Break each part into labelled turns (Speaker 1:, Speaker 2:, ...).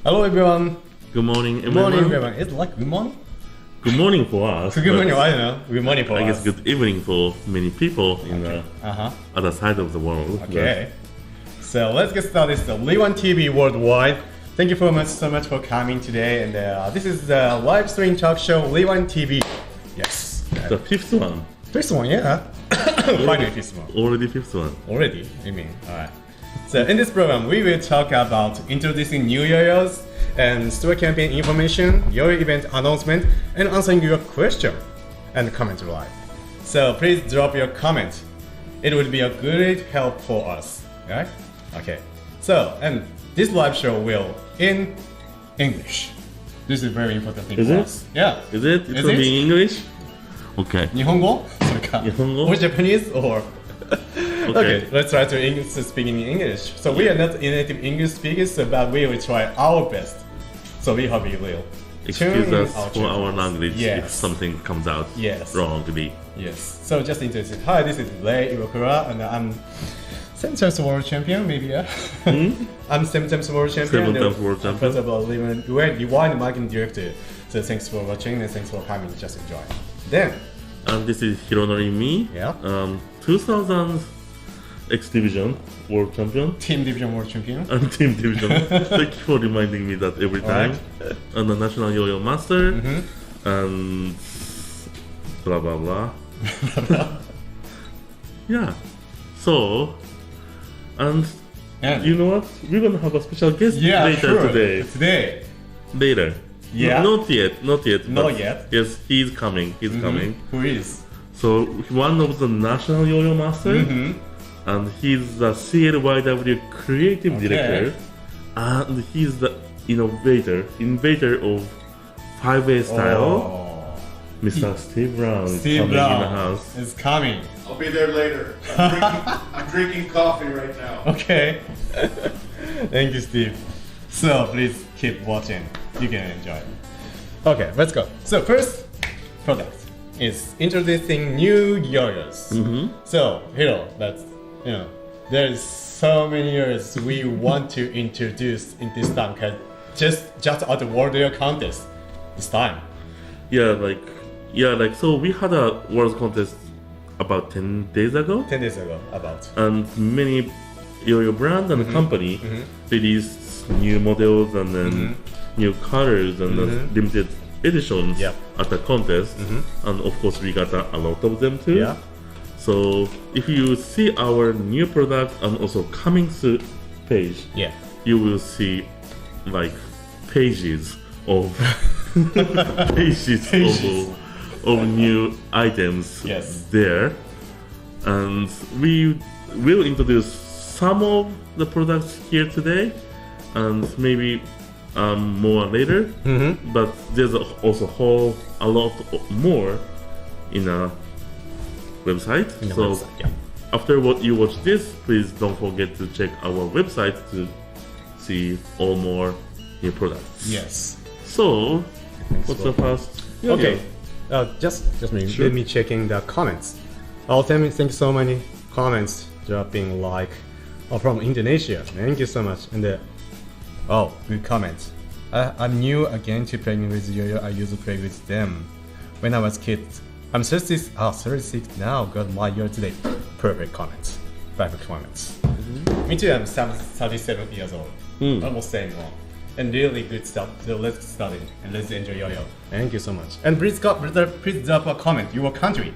Speaker 1: Hello everyone.
Speaker 2: Good morning,
Speaker 1: Good morning everyone. It's like good morning?
Speaker 2: Good morning for us.
Speaker 1: Good morning, I don't know. Good morning for us.
Speaker 2: I guess good evening for many people in the other side of the world.
Speaker 1: Okay. So let's get started. So Liwan TV worldwide. Thank you so much for coming today. And this is the live stream talk show Liwan TV. Yes.
Speaker 2: The fifth one.
Speaker 1: Fifth one, yeah. Finally fifth one.
Speaker 2: Already fifth one.
Speaker 1: Already? I mean, alright. So in this program, we will talk about introducing new yoyos and store campaign information, yoyo event announcement, and answering your question and comment live. So please drop your comment. It would be a great help for us, right? Okay. So, and this live show will in English. This is very important thing for us. Yeah.
Speaker 2: Is it? It's going to be in English? Okay.
Speaker 1: 日本語? それか.
Speaker 2: 日本語?
Speaker 1: Or Japanese or Okay, let's try to speak in English. So we are not native English speakers, but we will try our best. So we hope you will.
Speaker 2: Excuse us for our language if something comes out wrongly.
Speaker 1: Yes. So just introduce it. Hi, this is Rei Iwakura, and I'm 7 times world champion, maybe, yeah? I'm 7 times world champion.
Speaker 2: 7 times world champion.
Speaker 1: First of all, Liwan marketing director. So thanks for watching and thanks for coming. Just enjoy. Then.
Speaker 2: And this is Hironori Mii.
Speaker 1: Yeah.
Speaker 2: 2000 X Division World Champion.
Speaker 1: Team Division World Champion.
Speaker 2: And Team Division. Thank you for reminding me that every time. Right. And the National Yo-Yo Master. And blah blah blah. Yeah. So, and you know what? We're gonna have a special guest later today. Later.
Speaker 1: Yeah.
Speaker 2: Not yet.
Speaker 1: Not yet.
Speaker 2: Yes, he's coming. He's coming.
Speaker 1: Who is?
Speaker 2: So one of the National Yo-Yo Master. And he's the CLYW creative director, and he's the innovator of 5A style. Mr. Steve Brown is coming in the house.
Speaker 1: Is coming.
Speaker 3: I'll be there later. I'm drinking coffee right now.
Speaker 1: Okay. Thank you, Steve. So please keep watching. You can enjoy it. Okay, let's go. So first product is introducing new yoyos. So Hiro, there's so many yoyos we want to introduce in this time, cause just at the World Yoyo Contest this time.
Speaker 2: So we had a World Contest about 10 days ago.
Speaker 1: 10 days ago, about.
Speaker 2: And many yoyo brand and company released new models and then new colors and limited editions at the contest. And of course we got a lot of them too.
Speaker 1: Yeah.
Speaker 2: So if you see our new product and also coming soon page, you will see like pages of of new items there, and we will introduce some of the products here today, and maybe more later. But there's also a lot more in a website. After what you watch this, please don't forget to check our website to see all more new products.
Speaker 1: Yes.
Speaker 2: So, what's the first?
Speaker 1: Okay. Just me. Let me checking the comments. Thank you so many comments dropping from Indonesia. Thank you so much. And good comments. I'm new again to playing with yoyo. I used to play with them when I was kid. I'm 36 now, got my year today. Perfect comments. Me too, I'm 37 years old. Almost same one. And really good stuff. So let's start it and let's enjoy yoyo. Thank you so much. And please drop a comment, your country.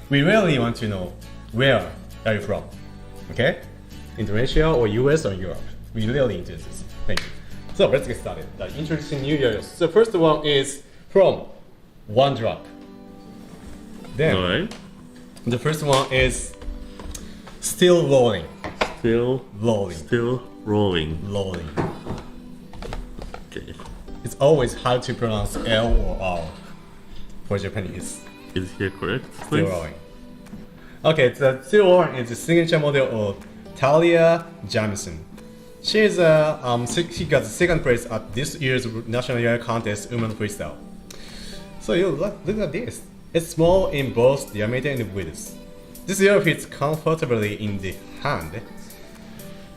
Speaker 1: We really want to know where are you from. Okay? Indonesia or US or Europe. We really into this. Thank you. So let's get started. Introducing new yoyos. So first one is from One Drop. Then, the first one is still rolling.
Speaker 2: Still rolling. Okay.
Speaker 1: It's always hard to pronounce L or R for Japanese.
Speaker 2: Is here correct?
Speaker 1: Still rolling. Okay, the still rolling is the signature model of Talia Jamison. She got second place at this year's National Yoyo Contest Women Freestyle. So you look at this. It's small in both diameter and width. This yoyo fits comfortably in the hand.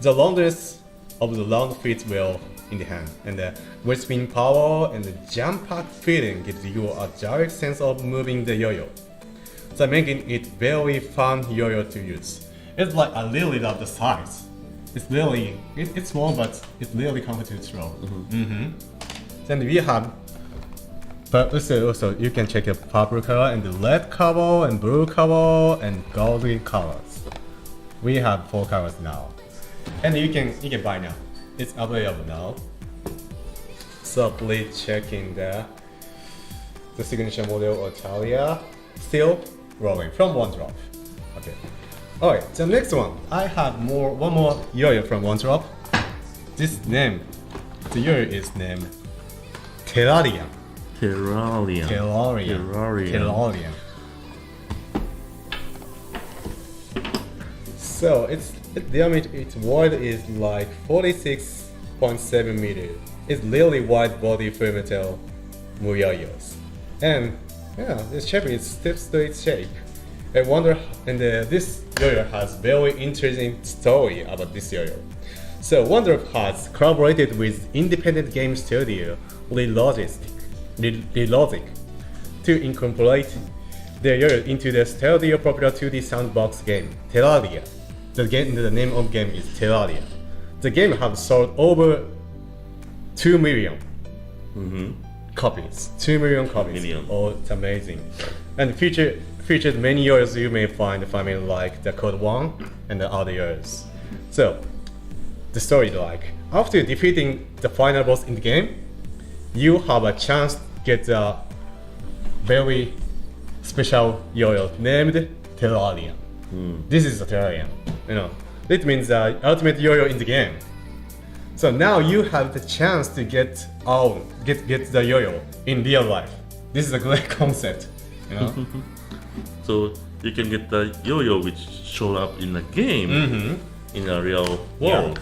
Speaker 1: The roundness of the round fits well in the hand, and the weight spin power and the jump pack feeling gives you a direct sense of moving the yo-yo, so making it very fun yo-yo to use. It's like I really love the size. It's really it's small, but it's really comfortable to throw. Then we have, but also you can check the purple color and the red color and blue color and golden colors. We have 4 colors now, and you can buy now. It's available now. So please check in the signature model or Talia. Still rolling from One Drop. Okay. Alright, the next one. I have one more yo-yo from One Drop. This name, the yo-yo is named Terrarium. Terrarium. So its diameter, its wide is like 46.7 meters. It's really wide body full metal yo-yos. And yeah, this shape is stiff straight shape. I wonder, and this yo-yo has very interesting story about this yo-yo. So Wonder has collaborated with independent game studio Rei Iwakura to incorporate their yo-yo into the studio popular 2D sandbox game Terraria. The name of game is Terraria. The game has sold over 2 million copies. 2 million copies. Oh, it's amazing. And featured many yo-yos you may find familiar, like the Code 1 and the other yo-yos. So, the story is like, after defeating the final boss in the game, you have a chance to get a very special yo-yo named Terrarium. This is the Terrarium. It means the ultimate yo-yo in the game. So now you have the chance to get the yo-yo in real life. This is a great concept,
Speaker 2: So you can get the yo-yo which showed up in a game in a real world.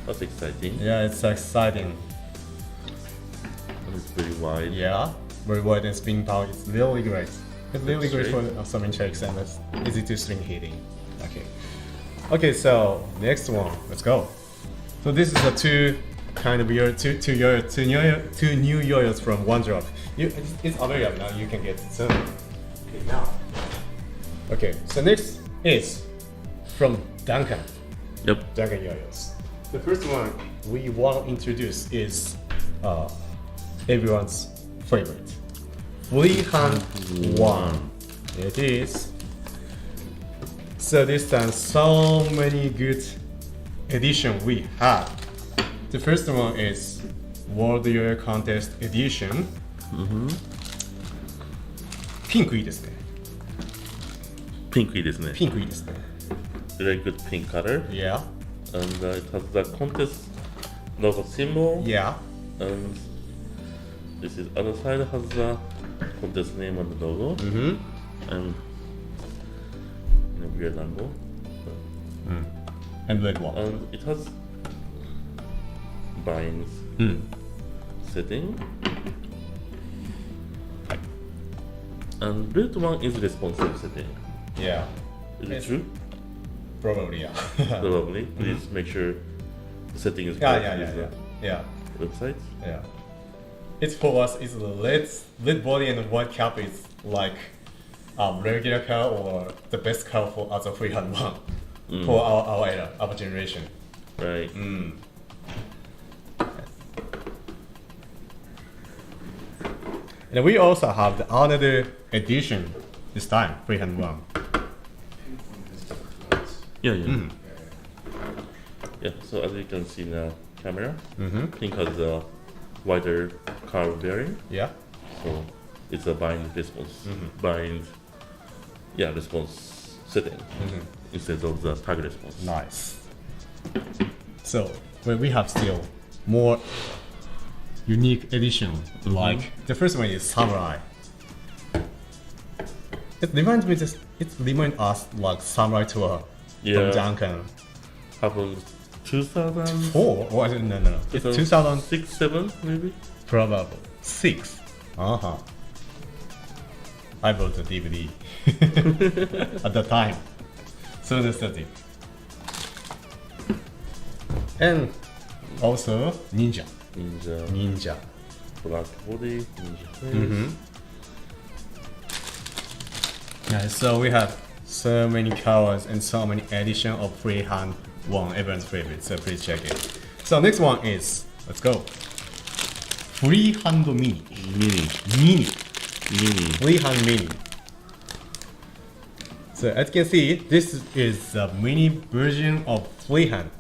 Speaker 2: That's exciting.
Speaker 1: Yeah, it's exciting.
Speaker 2: And it's very wide.
Speaker 1: Yeah, very wide and spin power. It's really great. It's really great for summon checks and it's easy to string hitting. Okay, so next one. Let's go. So this is the two new yo-yos from One Drop. It's available now. You can get it soon. Okay, now. Okay, so next is from Duncan.
Speaker 2: Yep.
Speaker 1: Duncan yo-yos. The first one we want to introduce is everyone's favorite. Freehand 1. It is. So this time, so many good edition we have. The first one is World Yoyo Contest edition. ピンクいいですね。
Speaker 2: ピンクいいですね。
Speaker 1: ピンクいいですね。
Speaker 2: Very good pink color.
Speaker 1: Yeah.
Speaker 2: And it has the contest logo symbol.
Speaker 1: Yeah.
Speaker 2: And this is other side has the contest name and the logo. And in a weird angle.
Speaker 1: And red one.
Speaker 2: And it has binds setting. And red one is responsive setting.
Speaker 1: Yeah.
Speaker 2: Is it true?
Speaker 1: Probably, yeah.
Speaker 2: Probably. Please make sure the setting is correct with
Speaker 1: Yeah.
Speaker 2: the website.
Speaker 1: Yeah. It's for us. It's the red body and the white cap is like regular color or the best color for as a freehand one for our era, our generation.
Speaker 2: Right.
Speaker 1: And we also have another edition this time, freehand one.
Speaker 2: Yeah. Yeah. So as you can see in the camera, pink has a wider curve bearing.
Speaker 1: Yeah.
Speaker 2: So it's a bind response. Response setting instead of the tag response.
Speaker 1: Nice. So we have still more unique edition. Like the first one is Samurai. It reminds us like Samurai Tour from Duncan.
Speaker 2: Happened 2004?
Speaker 1: Or no. It's
Speaker 2: 2006, 7 maybe?
Speaker 1: Probably 6. I bought the DVD at the time. So nostalgic. And Also, ninja.
Speaker 2: Ninja. Black body, ninja face.
Speaker 1: Yeah, so we have so many colors and so many edition of freehand one, everyone's favorite. So please check it. So next one is, let's go. Freehand mini. Mini. Freehand mini. So as you can see, this is a mini version of freehand.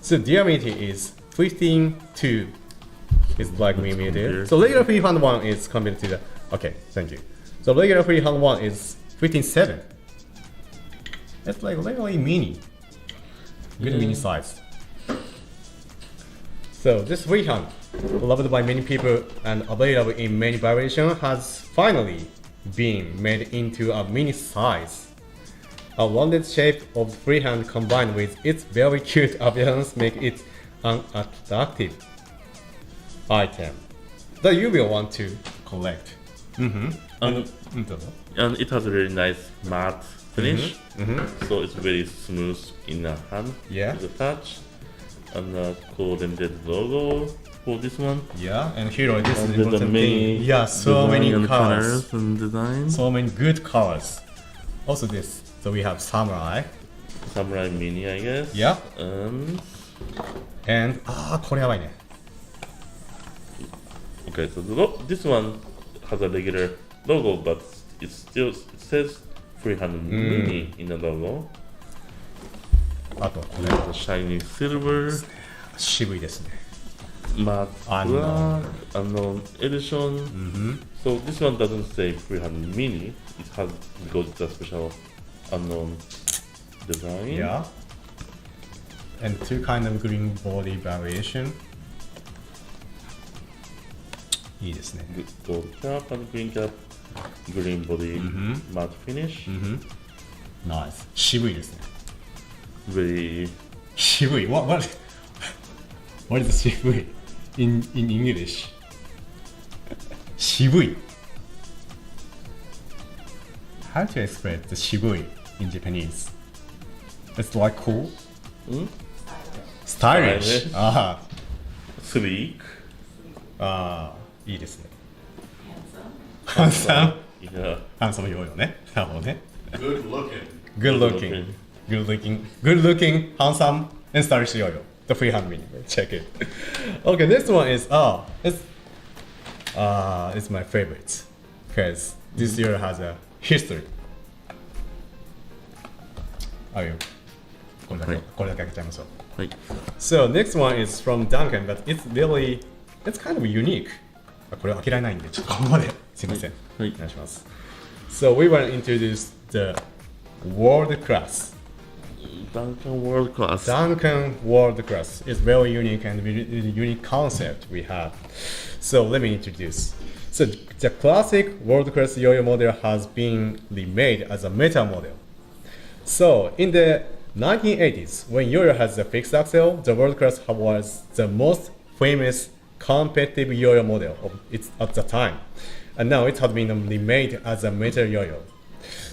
Speaker 1: So diameter is 15.2. It's like millimeter. So regular freehand one is compared to the. Okay, thank you. So regular freehand one is 15.7. It's like literally mini. Good mini size. So this freehand, loved by many people and available in many variations, has finally been made into a mini size. A rounded shape of freehand combined with its very cute appearance make it an attractive item that you will want to collect.
Speaker 2: And it has a really nice matte finish, so it's very smooth in the hand.
Speaker 1: Yeah.
Speaker 2: The touch, and the coordinated logo for this one.
Speaker 1: Yeah, and Hiro, this is
Speaker 2: And
Speaker 1: the
Speaker 2: with the
Speaker 1: important
Speaker 2: many
Speaker 1: thing. Yeah, so many
Speaker 2: design and
Speaker 1: colors.
Speaker 2: and designs.
Speaker 1: So many good colors. Also this. So we have samurai.
Speaker 2: Samurai mini, I guess.
Speaker 1: Yeah.
Speaker 2: And
Speaker 1: これやばいね。
Speaker 2: okay, so this one has a regular logo, but it says freehand mini in the logo.
Speaker 1: あとこれ
Speaker 2: The shiny silver,
Speaker 1: 渋いですね。
Speaker 2: matte
Speaker 1: Unknown.
Speaker 2: black, unknown edition. So this one doesn't say freehand mini. It has because it's a special unknown design.
Speaker 1: Yeah. And two kind of green body variation. いいですね。
Speaker 2: Gold cap and green cap, green body, matte finish.
Speaker 1: Nice. 渋いですね。
Speaker 2: Very
Speaker 1: 渋い。What is 渋い in English? 渋い。How to express the 渋い in Japanese? It's like cool. Stylish.
Speaker 2: Stylish.
Speaker 1: あ
Speaker 2: sleek.
Speaker 1: あ、いいですね。ハンサム。
Speaker 2: Yeah.
Speaker 1: ハンサムヨーヨーね。なるほどね。
Speaker 3: Good looking.
Speaker 1: Good looking. Good looking, handsome, and stylish yo-yo. The freehand mini. Check it. Okay, this one is it's my favorite because this year has a history. あるよ。これだけ開けちゃいましょう。
Speaker 2: はい。
Speaker 1: So next one is from Duncan, but it's kind of unique. これ開けられないんでちょっとここまですいません。
Speaker 2: はい。
Speaker 1: お願いします。So we want to introduce the world class.
Speaker 2: Duncan World Class.
Speaker 1: Duncan World Class is very unique and unique concept we have. So let me introduce. So the classic World Class yo-yo model has been remade as a meta model. So in the 1980s, when yo-yo has a fixed axle, the World Class was the most famous competitive yo-yo model of its at the time. And now it has been remade as a meta yo-yo.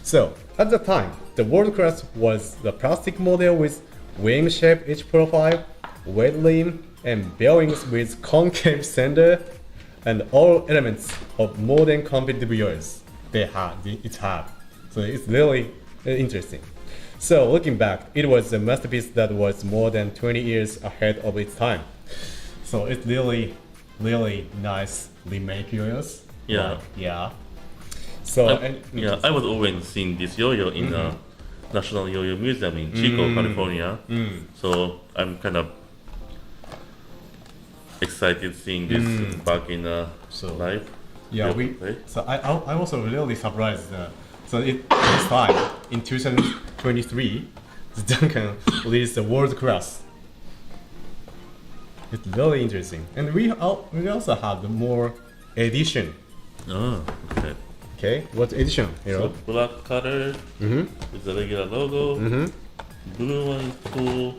Speaker 1: So, at the time, the World Class was the plastic model with wing-shaped edge profile, weight limb, and bearings with concave center, and all elements of modern competitive yo-yos it had. So it's really interesting. So looking back, it was a masterpiece that was more than 20 years ahead of its time. So it's really, really nice remake yo-yos.
Speaker 2: Yeah.
Speaker 1: Yeah. So
Speaker 2: I was always seeing this yo-yo in the National Yo-Yo Museum in Chico, California. So I'm kind of excited seeing this back in life.
Speaker 1: Yeah, So I also really surprised. So this time in 2023, the Duncan released the World Class. It's really interesting, and we also have more edition.
Speaker 2: Oh, okay.
Speaker 1: Okay, what edition?
Speaker 2: So black color with the regular logo. Blue one is cool,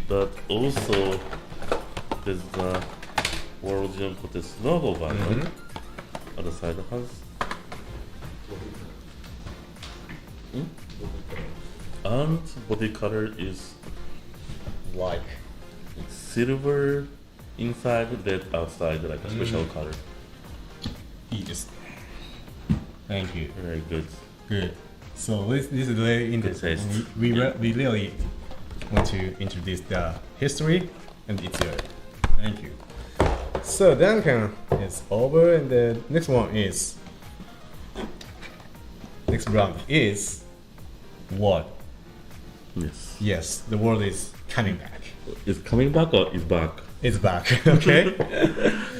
Speaker 2: but also there's the World Yoyo Contest logo version. Other side has. And body color is
Speaker 1: like
Speaker 2: silver inside, red outside, like a special color.
Speaker 1: いいですね。Thank you.
Speaker 2: Very good.
Speaker 1: Good. So this is very interesting.
Speaker 2: Taste.
Speaker 1: We really want to introduce the history and its year. Thank you. So Duncan is over, and the next round is what?
Speaker 2: Yes.
Speaker 1: Yes, the world is coming back.
Speaker 2: Is coming back or is back?
Speaker 1: It's back. Okay.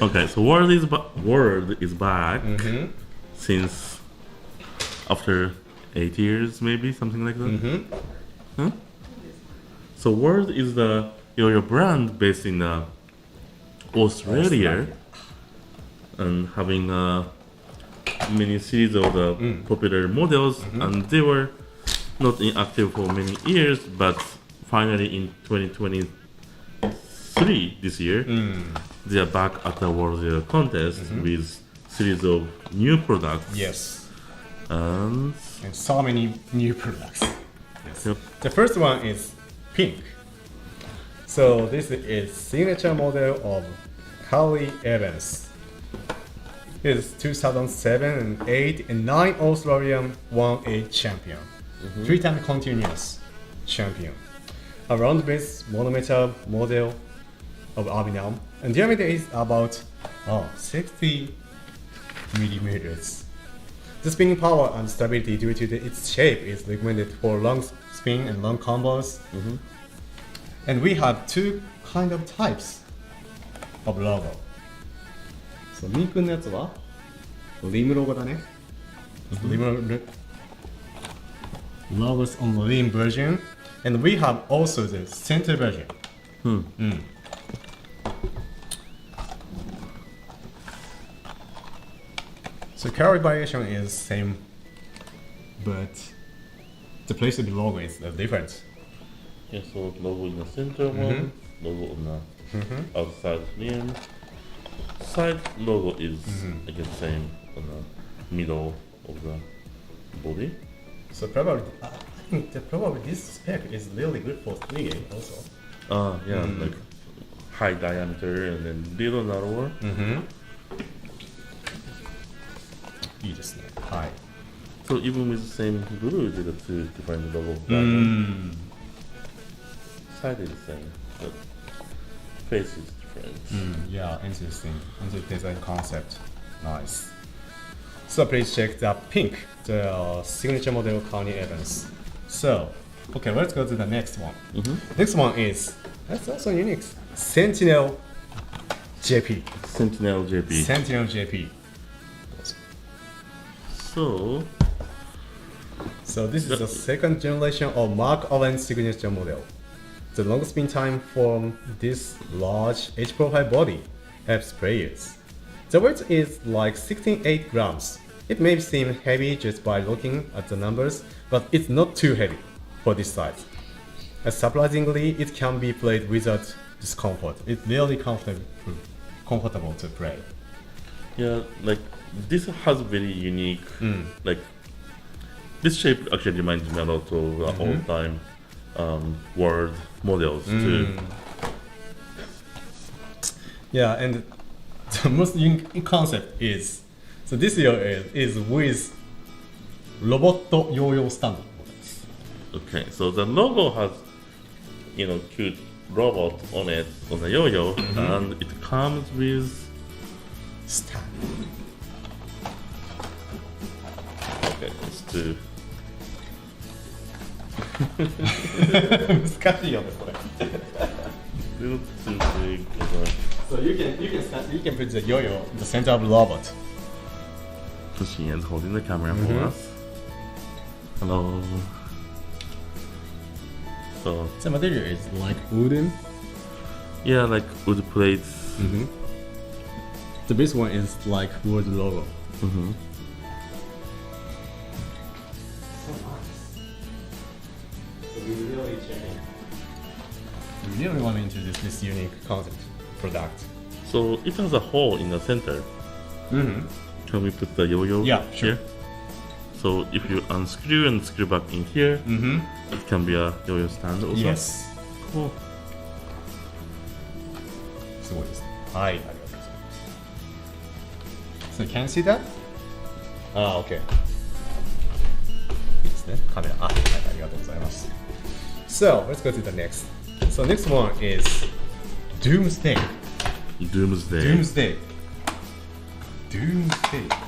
Speaker 2: Okay, so world is back since after 8 years, maybe something like that. Huh? So World is the Yoyo brand based in Australia, and having many series of the popular models, and they were not inactive for many years, but finally in 2023 this year, they are back at the World Yoyo Contest with series of new products.
Speaker 1: Yes.
Speaker 2: And
Speaker 1: So many new products. Yes.
Speaker 2: Yep.
Speaker 1: The first one is pink. So this is signature model of Carly Evans. He is 2007 and 8 and 9 Australian 1A champion. 3-time continuous champion. A round base monometer model of aluminum, and diameter is about 60 millimeters. The spinning power and stability due to its shape is recommended for long spin and long combos. And we have two kind of types of logo. So ミー君のやつはリムロゴだね。リムlogos on the lean version, and we have also the center version. So carry variation is same, but the place of the logo is different.
Speaker 2: yeah, so logo in the center one, logo on the outside rim. Side logo is again same on the middle of the body.
Speaker 1: So probably, I think that probably this spec is really good for 3A also.
Speaker 2: Yeah, like high diameter and then little narrower.
Speaker 1: いいですね。はい。
Speaker 2: So even with the same glue, they got two different logo. Side is the same, but face is different.
Speaker 1: Yeah, interesting. And the design concept, nice. So please check the pink, the signature model Carly Evans. So, okay, let's go to the next one. Next one is, that's also unique, Sentinel JP.
Speaker 2: Sentinel JP.
Speaker 1: Sentinel JP. So this is the second generation of Mark Owen signature model. The long spin time from this large H-profile body helps players. The weight is like 16.8 grams. It may seem heavy just by looking at the numbers, but it's not too heavy for this size. And surprisingly, it can be played without discomfort. It's really comfortable to play.
Speaker 2: Yeah, like this has very unique, like this shape actually reminds me a lot of all-time world models too.
Speaker 1: Yeah, and the most unique concept is, so this year is with robot yo-yo stand.
Speaker 2: Okay, so the logo has, cute robot on it, on the yo-yo, and it comes with
Speaker 1: Stand.
Speaker 2: Okay, let's do.
Speaker 1: 難しいよね、これ。
Speaker 2: Little too big.
Speaker 1: So you can put the yo-yo in the center of the robot.
Speaker 2: Pushing and holding the camera for us. Hello. So
Speaker 1: The material is like wooden.
Speaker 2: yeah, like wood plates.
Speaker 1: The base one is like wood logo. So we really want to introduce this unique concept product.
Speaker 2: So it has a hole in the center. Can we put the yo-yo
Speaker 1: Yeah, sure.
Speaker 2: here? So if you unscrew and screw back in here, it can be a yo-yo stand also.
Speaker 1: Yes.
Speaker 2: Cool.
Speaker 1: すごいですね。はい、ありがとうございます。So can you see that? あ、OK。いいですね、カメラ。はい、ありがとうございます。So, let's go to the next. So, next one is Doomsday.
Speaker 2: Doomsday.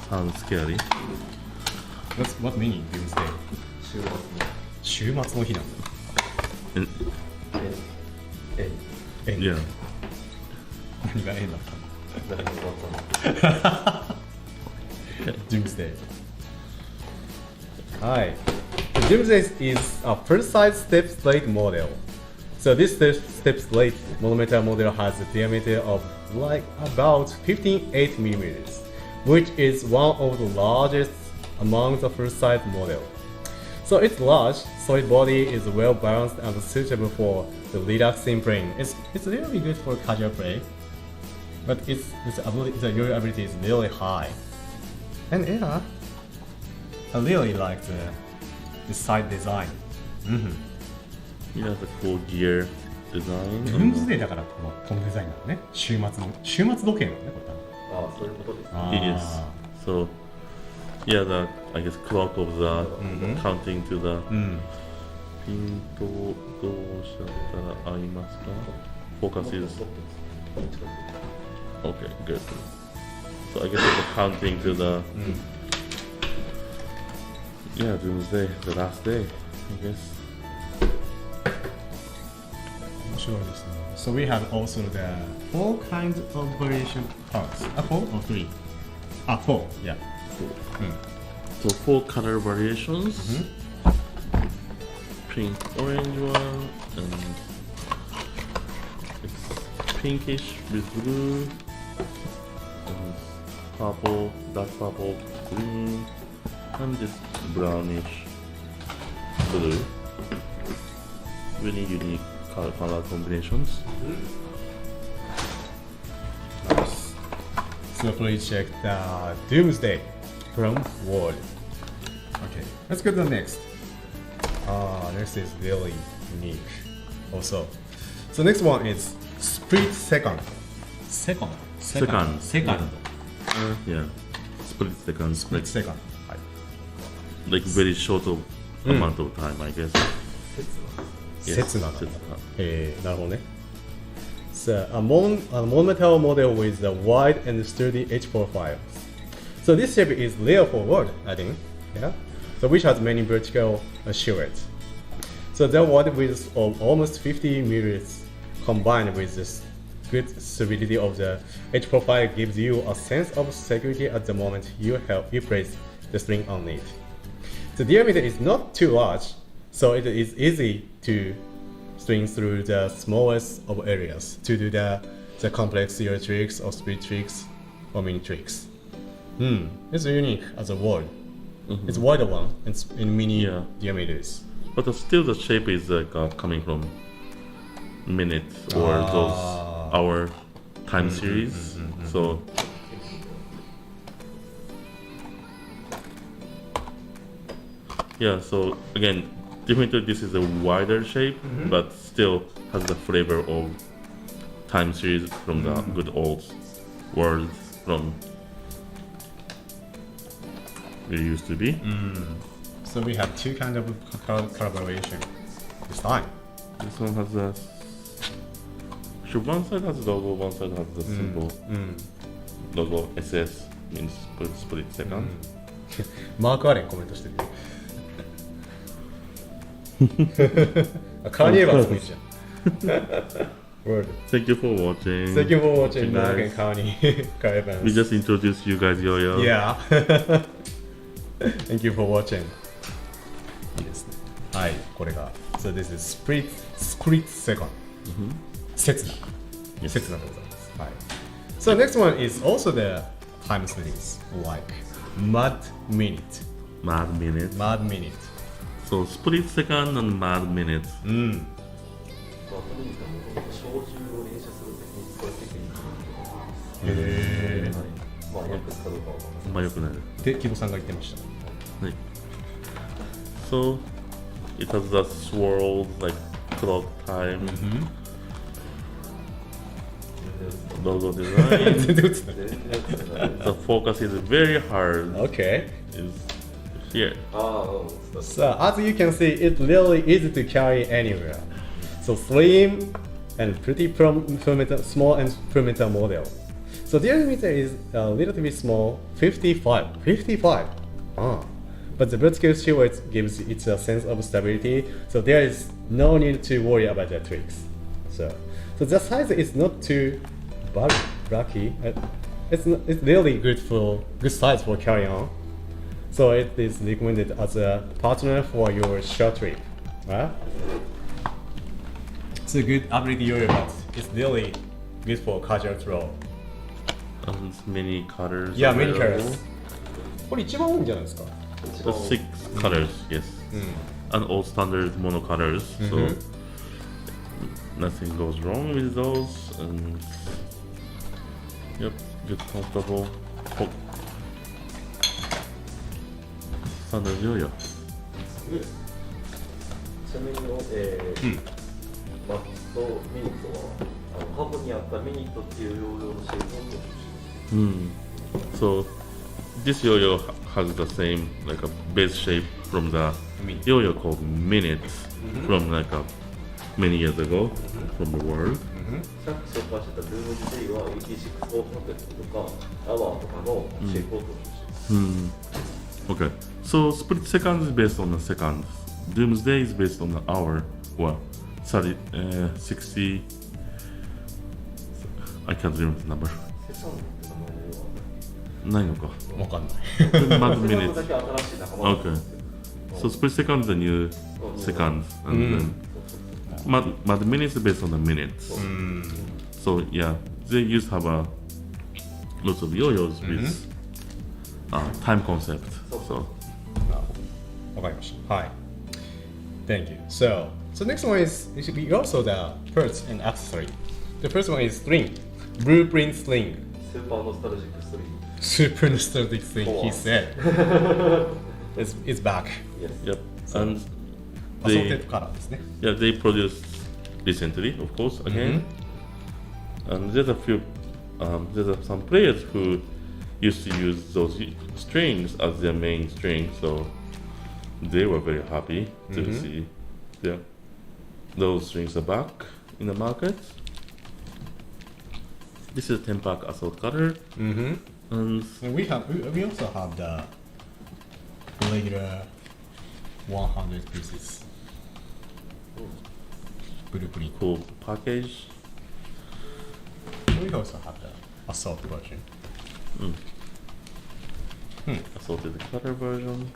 Speaker 1: Sounds
Speaker 2: scary.
Speaker 1: What meaning Doomsday? 週末の日なんだ。
Speaker 2: Yeah.
Speaker 1: 何が縁だったの？Doomsday. Hi. Doomsday is a full-size step slate model. So this step slate monometer model has a diameter of like about 15.8 millimeters, which is one of the largest among the full-size model. So its large, solid body is well balanced and suitable for the relaxing playing. It's really good for casual play, but its Yoyo ability is really high. And yeah, I really like the side design.
Speaker 2: Yeah, the cool gear design.
Speaker 1: Doomsday だからこのデザインなのね。週末時計なのね、これ多分。
Speaker 3: ああ、そういうことです。
Speaker 2: Yes. So, yeah, the I guess clock of the counting to the ピントどうしちゃったら合いますか？ Focus is okay, good. So I guess it's counting to the yeah, Doomsday, the last day, I guess.
Speaker 1: 面白いですね。So we have also the 4 kinds of variation parts. 4 or 3? 4. Yeah.
Speaker 2: So 4 color variations. Pink, orange one, and it's pinkish with blue, and purple, dark purple, green, and this brownish blue. Really unique color combinations.
Speaker 1: Nice. So please check the Doomsday from World. Okay, let's go to the next. Next is really unique also. So next one is Split Second. Second.
Speaker 2: Yeah, split second.
Speaker 1: Split second.
Speaker 2: Like very short of amount of time, I guess.
Speaker 1: 刹那なんだ。なるほどね。So a monometal model with a wide and sturdy edge profile. So this shape is rare for world, I think. Yeah. So which has many vertical silhouettes. So the wide width of almost 50 millimeters combined with the good stability of the edge profile gives you a sense of security at the moment you place the string on it. The diameter is not too large, so it is easy to string through the smallest of areas to do the complex zero tricks or split tricks or mini tricks. It's unique as a word. It's wider one in mini diameters.
Speaker 2: But still the shape is like coming from minutes or those hour time series. So yeah, so again, definitely this is a wider shape, but still has the flavor of time series from the good old world from it used to be.
Speaker 1: So we have 2 kinds of collaboration this time.
Speaker 2: This one has a. So one side has the logo, one side has the symbol. Logo SS means split second.
Speaker 1: マークアレンコメントしてるよ。カーニエバーズもいいじゃん。Word.
Speaker 2: Thank you for watching.
Speaker 1: Thank you for watching Mark and Carney.
Speaker 2: We just introduced you guys, Yoyo.
Speaker 1: Yeah. Thank you for watching. いいですね。はい、これが。So this is split second. 刹那。刹那でございます。はい。So next one is also the time series like Mad Minute.
Speaker 2: Mad minute.
Speaker 1: Mad Minute.
Speaker 2: So split second and mad minute.
Speaker 1: へー。
Speaker 3: まあよく使うかは
Speaker 2: あんま良くない。
Speaker 1: で、木戸さんが言ってました。
Speaker 2: はい。So it has the swirled like clock time. logo design.
Speaker 1: 全然映ってない
Speaker 2: The focus is very hard.
Speaker 1: Okay.
Speaker 2: Is here.
Speaker 1: So as you can see, it's really easy to carry anywhere. So slim and pretty small and perimeter model. So the diameter is a little bit small, 55. 55. But the vertical silhouette gives it a sense of stability, so there is no need to worry about the tricks. So the size is not too bulky. It's really good size for carry on. So it is recommended as a partner for your short trip. Right? It's a good ability yo-yo, but it's really good for casual throw.
Speaker 2: And many colors.
Speaker 1: Yeah, many
Speaker 2: available.
Speaker 1: colors. これ一番多いんじゃないですか?
Speaker 2: The 6 colors, yes. And all standard mono colors. So nothing goes wrong with those. And yep, good comfortable. Standard yo-yo.
Speaker 4: ちなみにマットミニットは過去にあったミニットっていうヨーヨーのシェイプを踏襲して
Speaker 2: So this yo-yo has the same like a base shape from the yo-yo called Minute from like many years ago from the world.
Speaker 4: さっき紹介してたルームジデイは86オートポケットとかアワーとかのシェイプを踏襲して
Speaker 2: Okay, so split second is based on the second. Doomsday is based on the hour. Well, 60. I can't remember the number.
Speaker 4: セカンドって名前のような
Speaker 2: ないのか。
Speaker 1: わかんない。
Speaker 2: Mad
Speaker 4: セカン
Speaker 2: minutes.
Speaker 4: ドだけ新しい仲間なん
Speaker 2: Okay.
Speaker 4: ですけど
Speaker 2: So split second is the new second, and then mad minutes is based on the minutes. So yeah, they used to have lots of yo-yos with time concept. So
Speaker 1: わかりました。はい。Thank you. So next one is it should be also the parts and accessory. The first one is sling, blueprint sling.
Speaker 4: スーパーノスタルジックストリーム
Speaker 1: Super nostalgic sling, he said. It's back.
Speaker 4: Yes.
Speaker 2: yep, and they
Speaker 1: Assorted color ですね。
Speaker 2: they produced recently, of course, again. And there's some players who used to use those strings as their main string, so they were very happy to see those strings are back in the market. This is a 10-pack assault cutter, and
Speaker 1: And we also have the regular 100 pieces blueprint.
Speaker 2: cool package.
Speaker 1: We also have the assault version.
Speaker 2: Assaulted cutter version.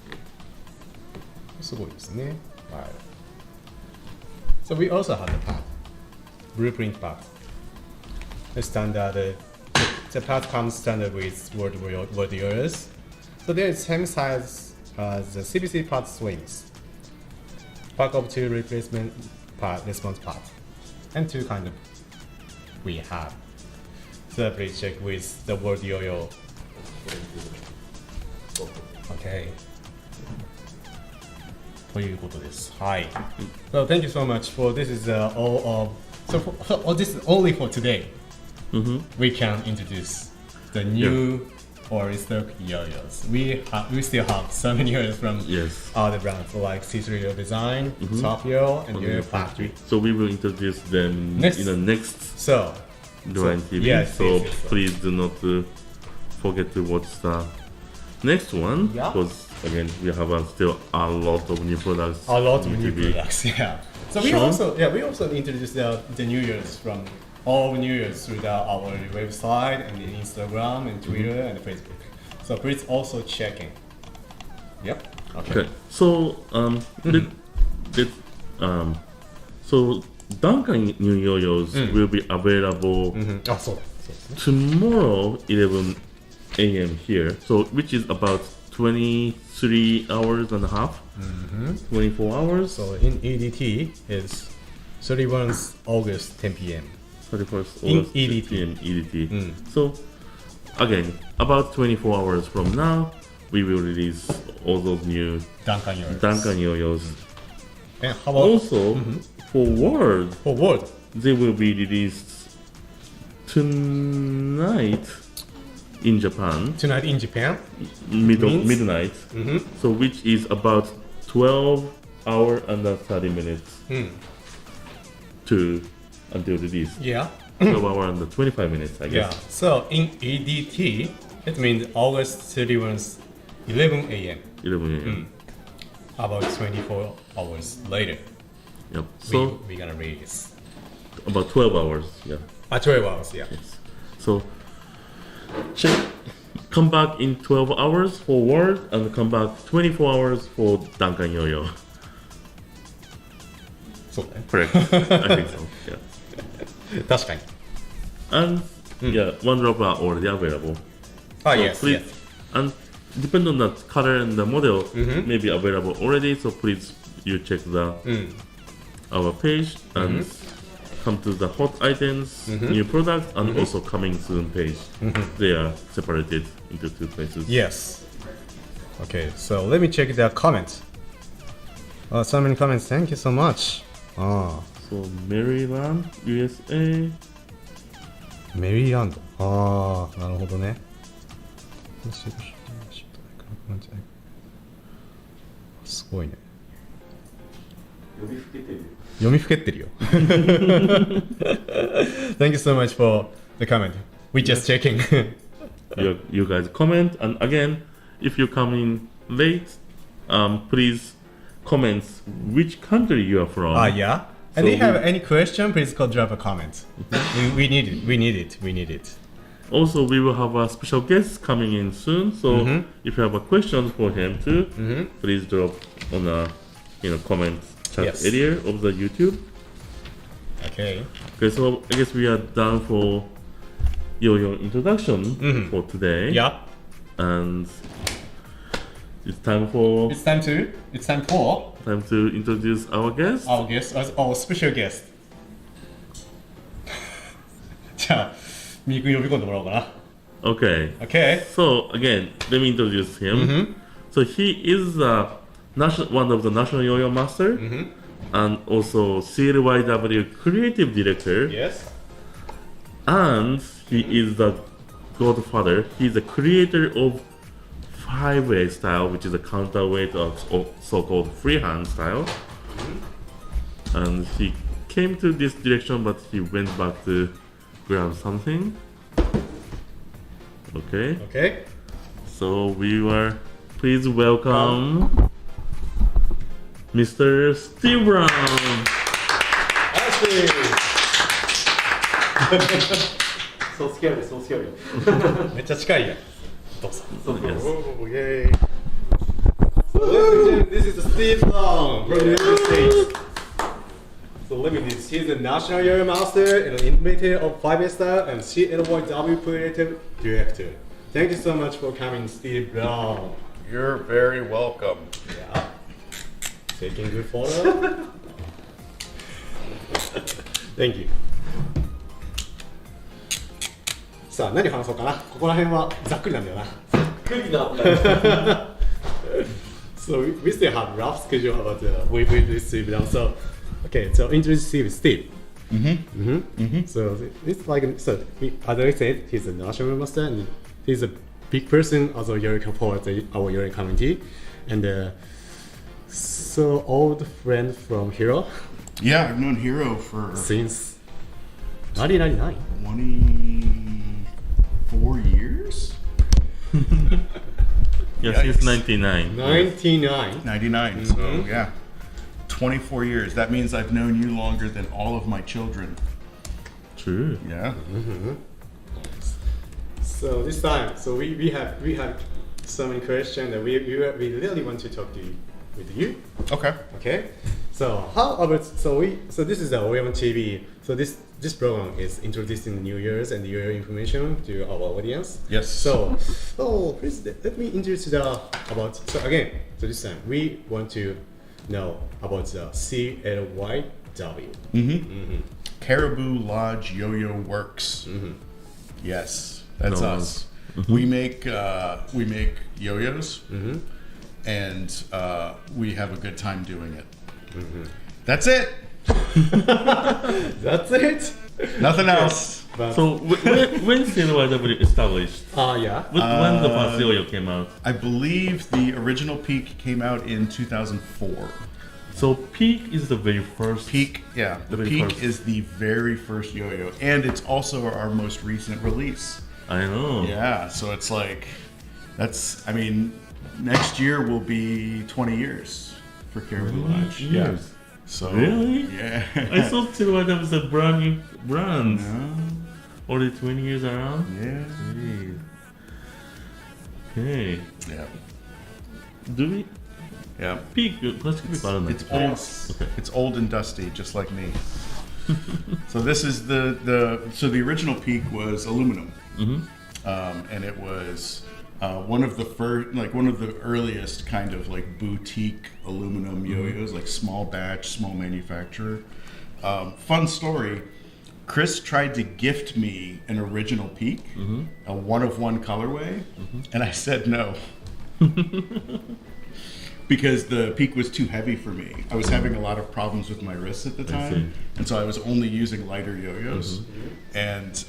Speaker 1: すごいですね。はい。So we also have the pad, blueprint pad. The standard, the pad comes standard with word yours. So there is same size as the CBC pad swings. Pack of 2 replacement pad, response pad, and 2 kind of we have. So please check with the word yo-yo. Okay. ということです。はい。So thank you so much for this is all of so this is only for today. We can introduce the new or restock yo-yos. We still have so many yo-yos from
Speaker 2: Yes.
Speaker 1: other brands like CLYW Design, Tokyo, and Yoyo Factory.
Speaker 2: So we will introduce them
Speaker 1: Next.
Speaker 2: in the next
Speaker 1: So
Speaker 2: Divine TV.
Speaker 1: yes,
Speaker 2: So
Speaker 1: yes, yes.
Speaker 2: please do not forget to watch the next one,
Speaker 1: Yeah.
Speaker 2: because again we have still a lot of new products.
Speaker 1: a lot of
Speaker 2: need
Speaker 1: new
Speaker 2: to be
Speaker 1: products. Yeah. So we
Speaker 2: shown.
Speaker 1: also introduced the New Year's from all New Year's through our website and the Instagram and Twitter and Facebook. So please also check in. Yep.
Speaker 2: Okay. So so Duncan new yo-yos will be available
Speaker 1: あ、そうですね。
Speaker 2: tomorrow 11 a.m. here. So which is about 23 hours and a half, 24 hours.
Speaker 1: So in EDT is 31 August 10 p.m.
Speaker 2: 31st
Speaker 1: In
Speaker 2: August
Speaker 1: EDT.
Speaker 2: 10 p.m. EDT. So again, about 24 hours from now, we will release all those new
Speaker 1: Duncan yours.
Speaker 2: Duncan yo-yos.
Speaker 1: And how about
Speaker 2: Also, for World,
Speaker 1: for World?
Speaker 2: they will be released tonight in Japan,
Speaker 1: Tonight in Japan.
Speaker 2: midnight.
Speaker 1: Mm-hmm.
Speaker 2: So which is about 12 hour and 30 minutes to until release.
Speaker 1: Yeah.
Speaker 2: 12 hour and 25 minutes, I
Speaker 1: Yeah.
Speaker 2: guess.
Speaker 1: So in EDT, it means August 31st, 11 a.m.
Speaker 2: 11 a.m.
Speaker 1: About 24 hours later,
Speaker 2: Yep. So
Speaker 1: we're gonna release.
Speaker 2: about 12 hours. Yeah.
Speaker 1: 12 hours, yeah.
Speaker 2: Yes. So come back in 12 hours for Word and come back 24 hours for Duncan Yoyo.
Speaker 1: そうだね。
Speaker 2: Correct. I think so. Yeah.
Speaker 1: 確かに。
Speaker 2: And yeah, one drop are already available.
Speaker 1: Ah,
Speaker 2: So
Speaker 1: yes,
Speaker 2: please,
Speaker 1: yes.
Speaker 2: and depend on the color and the model may be available already. So please you check the our page and come to the hot items, new products, and also coming soon page. They are separated into two places.
Speaker 1: Yes. Okay, so let me check the comments. So many comments. Thank you so much.
Speaker 2: So Maryland, USA.
Speaker 1: メリーランド。なるほどね。すごいね。読みふけてるよ。Thank you so much for the comment. We just checking.
Speaker 2: You guys comment, and again, if you come in late, please comment which country you are from.
Speaker 1: Yeah. And if you have any question, please drop a comment. We need it. We need it. We need it.
Speaker 2: Also, we will have a special guest coming in soon. So if you have a question for him too, please drop on the comment chat area of the YouTube.
Speaker 1: Okay.
Speaker 2: Okay, so I guess we are done for your introduction for today.
Speaker 1: Yeah.
Speaker 2: And it's time for
Speaker 1: It's time for
Speaker 2: introduce our guest.
Speaker 1: our guest, our special guest. じゃあ、ミー君呼び込んでもらおうかな。
Speaker 2: Okay.
Speaker 1: Okay.
Speaker 2: So again, let me introduce him. So he is one of the national yo-yo master and also CLYW creative director.
Speaker 1: Yes.
Speaker 2: And he is the godfather. He's the creator of five-way style, which is a counterweight of so-called freehand style. And he came to this direction, but he went back to grab something. Okay.
Speaker 1: Okay.
Speaker 2: So we were please welcome Mr. Steve Brown.
Speaker 1: Ashley.
Speaker 4: So scary, so scary.
Speaker 1: めっちゃ近いやん。どうぞ。
Speaker 2: Yes.
Speaker 1: Oh, yay. So this is Steve Brown from the United States. So let me this. He's a national yo-yo master and an inventor of 5A style and CLYW creative director. Thank you so much for coming, Steve Brown.
Speaker 3: You're very welcome.
Speaker 1: Yeah. Taking good photo. Thank you. さあ何話そうかな。ここら辺はざっくりなんだよな。
Speaker 4: クリなった。
Speaker 1: So we still have rough schedule about with this Steve Brown. So okay, so introduce Steve. So it's like as I said, he's a national master and he's a big person as a yo-yo for our yo-yo community, and so old friend from Hiro
Speaker 3: Yeah, I've known Hiro for
Speaker 1: since 1999.
Speaker 3: 24 years?
Speaker 2: Yeah,
Speaker 3: Yikes.
Speaker 2: since 99.
Speaker 1: 99.
Speaker 3: 99, so yeah. 24 years. That means I've known you longer than all of my children.
Speaker 2: True.
Speaker 3: Yeah.
Speaker 1: So this time, so we have so many questions that we really want to talk to you with you.
Speaker 3: Okay.
Speaker 1: Okay. So how about so this is the OM TV. So this program is introducing the New Year's and your information to our audience.
Speaker 3: Yes.
Speaker 1: So please let me introduce about so this time we want to know about the CLYW.
Speaker 3: Caribou Lodge Yo-Yo Works. Yes, that's
Speaker 2: No,
Speaker 3: us. We make yo-yos, and we have a good time doing it. That's it.
Speaker 1: That's it.
Speaker 3: Nothing else.
Speaker 1: But
Speaker 2: So when CLYW established?
Speaker 1: yeah.
Speaker 2: When the first yo-yo came out?
Speaker 3: I believe the original Peak came out in 2004.
Speaker 2: So Peak is the very first.
Speaker 3: Peak, yeah. The
Speaker 2: Very
Speaker 3: Peak
Speaker 2: first.
Speaker 3: is the very first yo-yo, and it's also our most recent release.
Speaker 2: I know.
Speaker 3: Yeah, so it's like, I mean, next year will be 20 years for Caribou Lodge. Yeah.
Speaker 2: Years.
Speaker 3: So
Speaker 2: Really?
Speaker 3: yeah.
Speaker 2: I thought CLYW was a brand new brand.
Speaker 3: No,
Speaker 2: Already 20 years around.
Speaker 3: yeah.
Speaker 2: Hey. Okay.
Speaker 3: Yeah.
Speaker 2: Do we?
Speaker 3: Yeah.
Speaker 2: Peak. Plastic Peak. I don't know.
Speaker 3: It's old.
Speaker 2: Okay.
Speaker 3: It's old and dusty, just like me. So this is so the original Peak was aluminum, and it was one of the first, like one of the earliest kind of like boutique aluminum yo-yos, like small batch, small manufacturer. Fun story. Chris tried to gift me an original Peak, a one-of-one colorway, and I said no. Because the Peak was too heavy for me. I was having a lot of problems with my wrists at the time, and so I was only using lighter yo-yos. And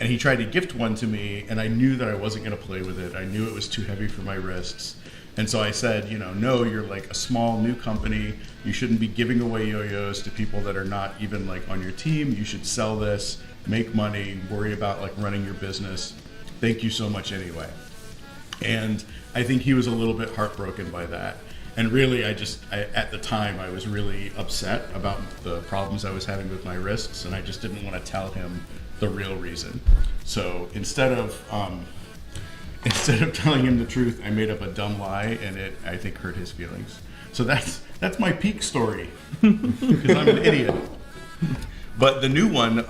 Speaker 3: he tried to gift one to me, and I knew that I wasn't going to play with it. I knew it was too heavy for my wrists. And so I said, no, you're like a small new company. You shouldn't be giving away yo-yos to people that are not even like on your team. You should sell this, make money, worry about like running your business. Thank you so much anyway. And I think he was a little bit heartbroken by that. And really, at the time, I was really upset about the problems I was having with my wrists, and I just didn't want to tell him the real reason. So instead of telling him the truth, I made up a dumb lie, and it, I think, hurt his feelings. So that's my Peak story, because I'm an idiot. But the new one,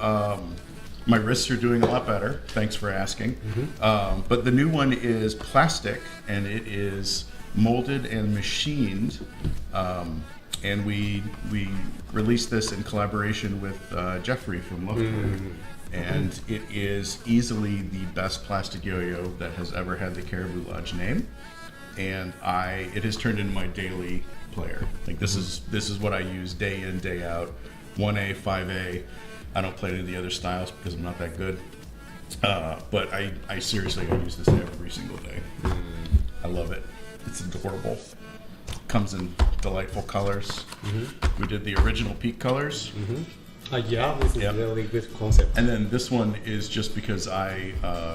Speaker 3: my wrists are doing a lot better. Thanks for asking. But the new one is plastic, and it is molded and machined. And we released this in collaboration with Jeffrey from Luftwerk. And it is easily the best plastic yo-yo that has ever had the Caribou Lodge name. And it has turned into my daily player. Like this is what I use day in, day out. 1A, 5A. I don't play any of the other styles because I'm not that good. But I seriously use this every single day. I love it. It's adorable. Comes in delightful colors. We did the original Peak colors.
Speaker 1: Yeah, this is a really good concept.
Speaker 3: And then this one is just because I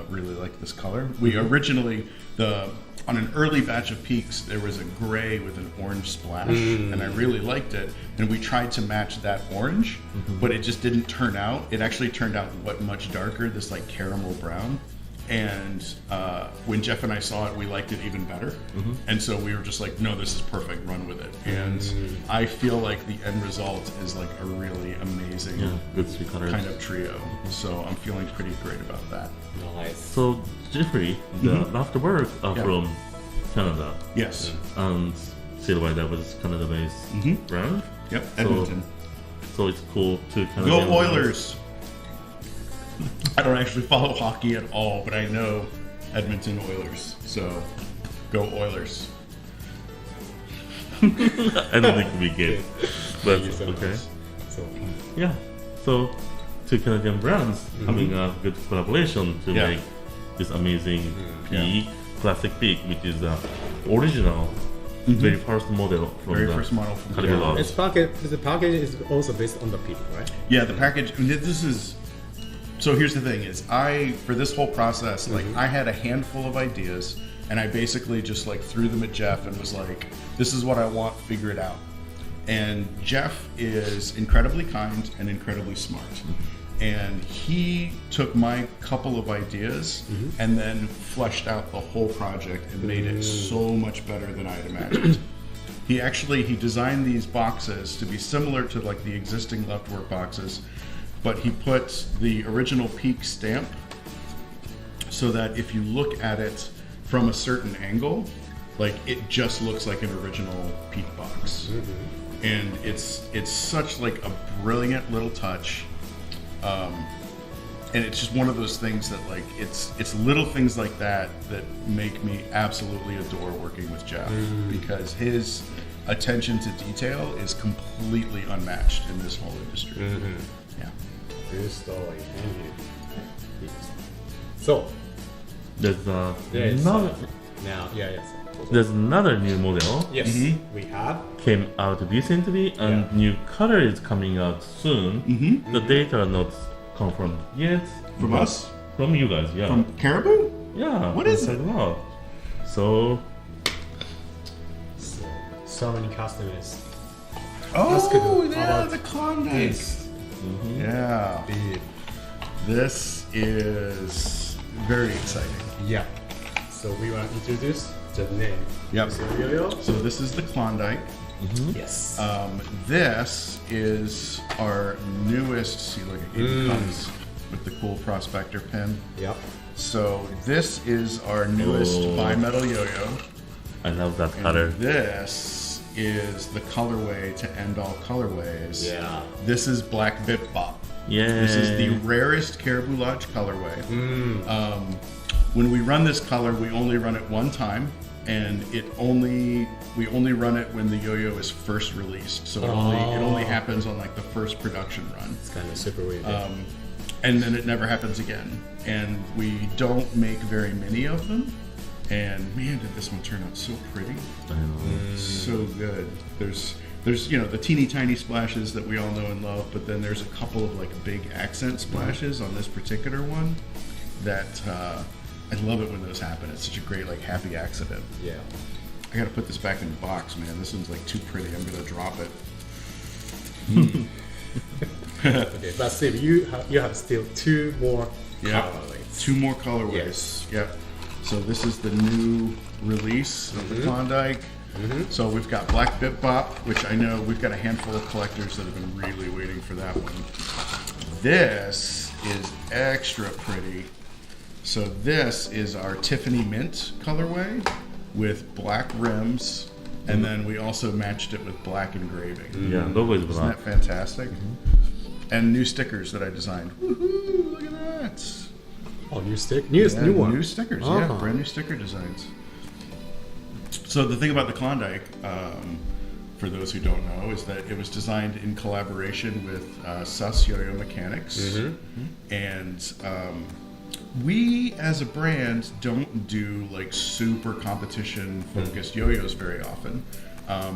Speaker 3: really like this color. We originally, on an early batch of Peaks, there was a gray with an orange splash, and I really liked it. And we tried to match that orange, but it just didn't turn out. It actually turned out much darker, this like caramel brown. And when Jeff and I saw it, we liked it even better. And so we were just like, no, this is perfect, run with it. And I feel like the end result is like a really amazing kind of trio. So I'm feeling pretty great about that.
Speaker 1: Nice.
Speaker 2: So Jeffrey, the Afterwork are from Canada.
Speaker 3: Yes.
Speaker 2: And CLYW was Canada-based brand.
Speaker 3: Yep, Edmonton.
Speaker 2: So it's cool to kind of
Speaker 3: Go Oilers! I don't actually follow hockey at all, but I know Edmonton Oilers. So, go Oilers.
Speaker 2: I don't think we get, but okay.
Speaker 1: So,
Speaker 2: Yeah. So, two Canadian brands having a good collaboration to make this amazing Peak, classic Peak, which is the original, very first model from Caribou Lodge.
Speaker 1: the package is also based on the Peak, right?
Speaker 3: Yeah, the package. So here's the thing: for this whole process, like I had a handful of ideas, and I basically just like threw them at Jeff and was like, "This is what I want. Figure it out." And Jeff is incredibly kind and incredibly smart. And he took my couple of ideas and then fleshed out the whole project and made it so much better than I had imagined. He designed these boxes to be similar to like the existing Luftwerk boxes, but he put the original Peak stamp so that if you look at it from a certain angle, like it just looks like an original Peak box. And it's such like a brilliant little touch. And it's just one of those things that like it's little things like that make me absolutely adore working with Jeff, because his attention to detail is completely unmatched in this whole industry. Yeah.
Speaker 1: True story. Thank you. So,
Speaker 2: There's
Speaker 1: there's
Speaker 2: another,
Speaker 1: now, yes.
Speaker 2: there's another new model
Speaker 1: Yes, we have.
Speaker 2: came out recently, and
Speaker 1: Yeah.
Speaker 2: new color is coming out soon. The data are not confirmed yet.
Speaker 3: From
Speaker 2: but
Speaker 3: us?
Speaker 2: From you guys, yeah.
Speaker 3: From Caribou?
Speaker 2: Yeah.
Speaker 3: What is it?
Speaker 2: Wow. So
Speaker 1: So many customers.
Speaker 3: Oh,
Speaker 1: good.
Speaker 3: yeah,
Speaker 1: About
Speaker 3: the Klondike. Yeah.
Speaker 1: Big.
Speaker 3: This is very exciting.
Speaker 1: Yeah. So we want to introduce the name.
Speaker 3: Yep.
Speaker 1: So Yoyo.
Speaker 3: So this is the Klondike.
Speaker 1: Yes.
Speaker 3: This is our newest. See, look, it even comes with the cool prospector pin.
Speaker 1: Yep.
Speaker 3: So this is our newest bimetal yo-yo.
Speaker 2: I love that color.
Speaker 3: This is the colorway to end all colorways.
Speaker 1: Yeah.
Speaker 3: This is Black Bip Bop.
Speaker 2: Yeah.
Speaker 3: This is the rarest Caribou Lodge colorway. When we run this color, we only run it one time, and we only run it when the yo-yo is first released. So it only happens on like the first production run.
Speaker 1: It's kind of super weird.
Speaker 3: And then it never happens again. And we don't make very many of them. And man, did this one turn out so pretty.
Speaker 2: I know.
Speaker 3: So good. There's the teeny tiny splashes that we all know and love, but then there's a couple of like big accent splashes on this particular one that I love it when those happen. It's such a great like happy accident.
Speaker 1: yeah.
Speaker 3: I gotta put this back in the box, man. This one's like too pretty. I'm gonna drop it.
Speaker 1: Okay, but Steve, you have still two more
Speaker 3: Yeah.
Speaker 1: colorways.
Speaker 3: Two more colorways.
Speaker 1: Yes.
Speaker 3: Yep. So this is the new release of the Klondike. So we've got Black Bip Bop, which I know we've got a handful of collectors that have been really waiting for that one. This is extra pretty. So this is our Tiffany Mint colorway with black rims, and then we also matched it with black engraving.
Speaker 2: Yeah, logo is
Speaker 3: Isn't
Speaker 2: black.
Speaker 3: that fantastic? And new stickers that I designed. Woohoo! Look at that.
Speaker 1: Oh, new stick, new one.
Speaker 3: New stickers, yeah,
Speaker 1: Uh-huh.
Speaker 3: brand new sticker designs. So the thing about the Klondike, for those who don't know, is that it was designed in collaboration with CSU Yo-Yo Mechanics, and we as a brand don't do like super competition focused yo-yos very often,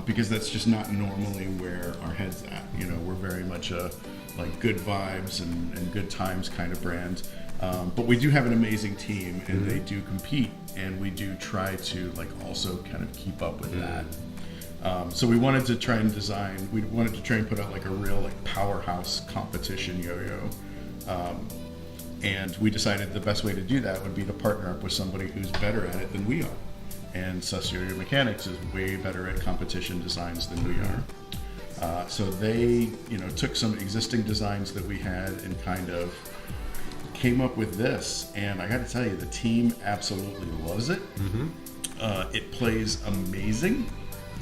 Speaker 3: because that's just not normally where our head's at. You know, we're very much a like good vibes and good times kind of brand. But we do have an amazing team, and they do compete, and we do try to like also kind of keep up with that. So we wanted to try and put out like a real like powerhouse competition yo-yo. And we decided the best way to do that would be to partner up with somebody who's better at it than we are. And CSU Yo-Yo Mechanics is way better at competition designs than we are. So they, took some existing designs that we had and kind of came up with this. And I got to tell you, the team absolutely loves it. It plays amazing.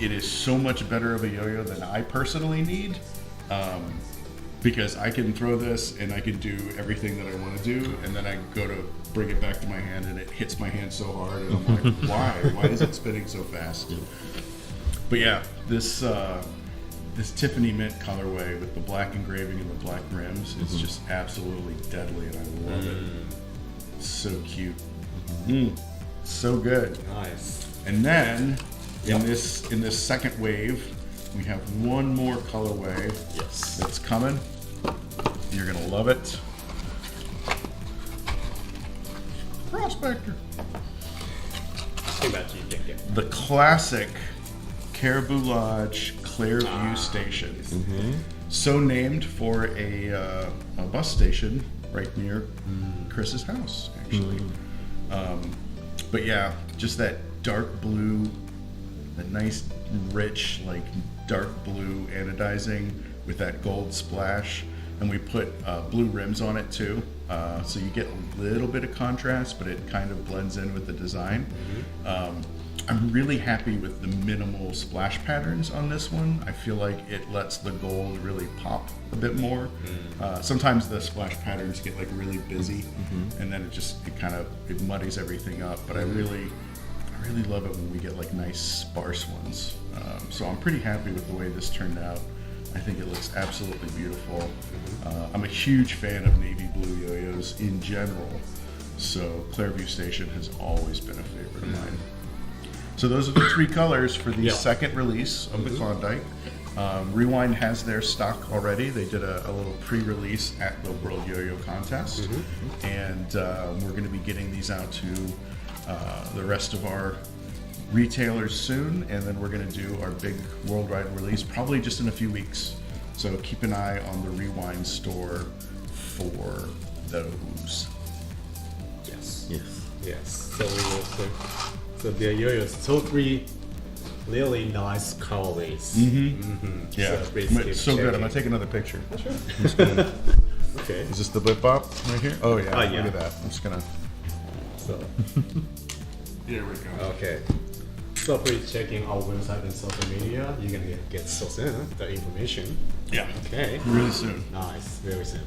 Speaker 3: It is so much better of a yo-yo than I personally need. Because I can throw this and I can do everything that I want to do, and then I go to bring it back to my hand and it hits my hand so hard, and I'm like, why? Why is it spinning so fast? But yeah, this Tiffany Mint colorway with the black engraving and the black rims is just absolutely deadly, and I love it. So cute. So good.
Speaker 1: Nice.
Speaker 3: And then in this second wave, we have one more colorway that's coming. You're gonna love it. Prospector. The classic Caribou Lodge Clearview Station. So named for a bus station right near Chris's house, actually. But yeah, just that dark blue, that nice, rich, like dark blue anodizing with that gold splash, and we put blue rims on it too, so you get a little bit of contrast, but it kind of blends in with the design. I'm really happy with the minimal splash patterns on this one. I feel like it lets the gold really pop a bit more. Sometimes the splash patterns get like really busy, and then it muddies everything up, but I really love it when we get like nice sparse ones. So I'm pretty happy with the way this turned out. I think it looks absolutely beautiful. I'm a huge fan of navy blue yo-yos in general, so CLYW Station has always been a favorite of mine. So those are the 3 colors for the second release of the Klondike. Rewind has their stock already. They did a little pre-release at the World Yo-Yo Contest, and we're going to be getting these out to the rest of our retailers soon, and then we're going to do our big worldwide release probably just in a few weeks. So keep an eye on the Rewind store for those.
Speaker 1: Yes. So the yo-yos, so 3 really nice colorways.
Speaker 3: Yeah,
Speaker 1: So
Speaker 3: it's so good. I'm gonna take another picture.
Speaker 1: Sure.
Speaker 3: I'm just gonna,
Speaker 1: Okay.
Speaker 3: is this the Blip Bop right here? Oh yeah,
Speaker 1: yeah.
Speaker 3: look at that. I'm just gonna.
Speaker 1: So
Speaker 3: Here we go.
Speaker 1: okay. So please checking our website and social media. You're gonna get so soon the information.
Speaker 3: Yeah.
Speaker 1: Okay.
Speaker 3: Really soon.
Speaker 1: Nice, very soon.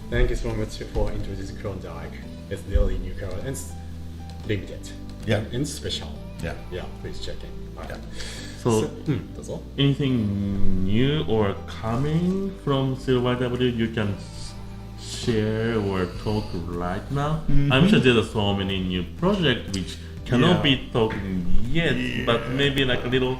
Speaker 1: Thank you so much for introducing Klondike. It's really new color and it's limited.
Speaker 3: Yeah.
Speaker 1: And special.
Speaker 3: Yeah.
Speaker 1: Yeah, please check in.
Speaker 3: Yeah.
Speaker 2: So,
Speaker 1: That's all.
Speaker 2: anything new or coming from CLYW you can share or talk right now? I'm sure there are so many new projects which cannot be talked yet, but maybe like a little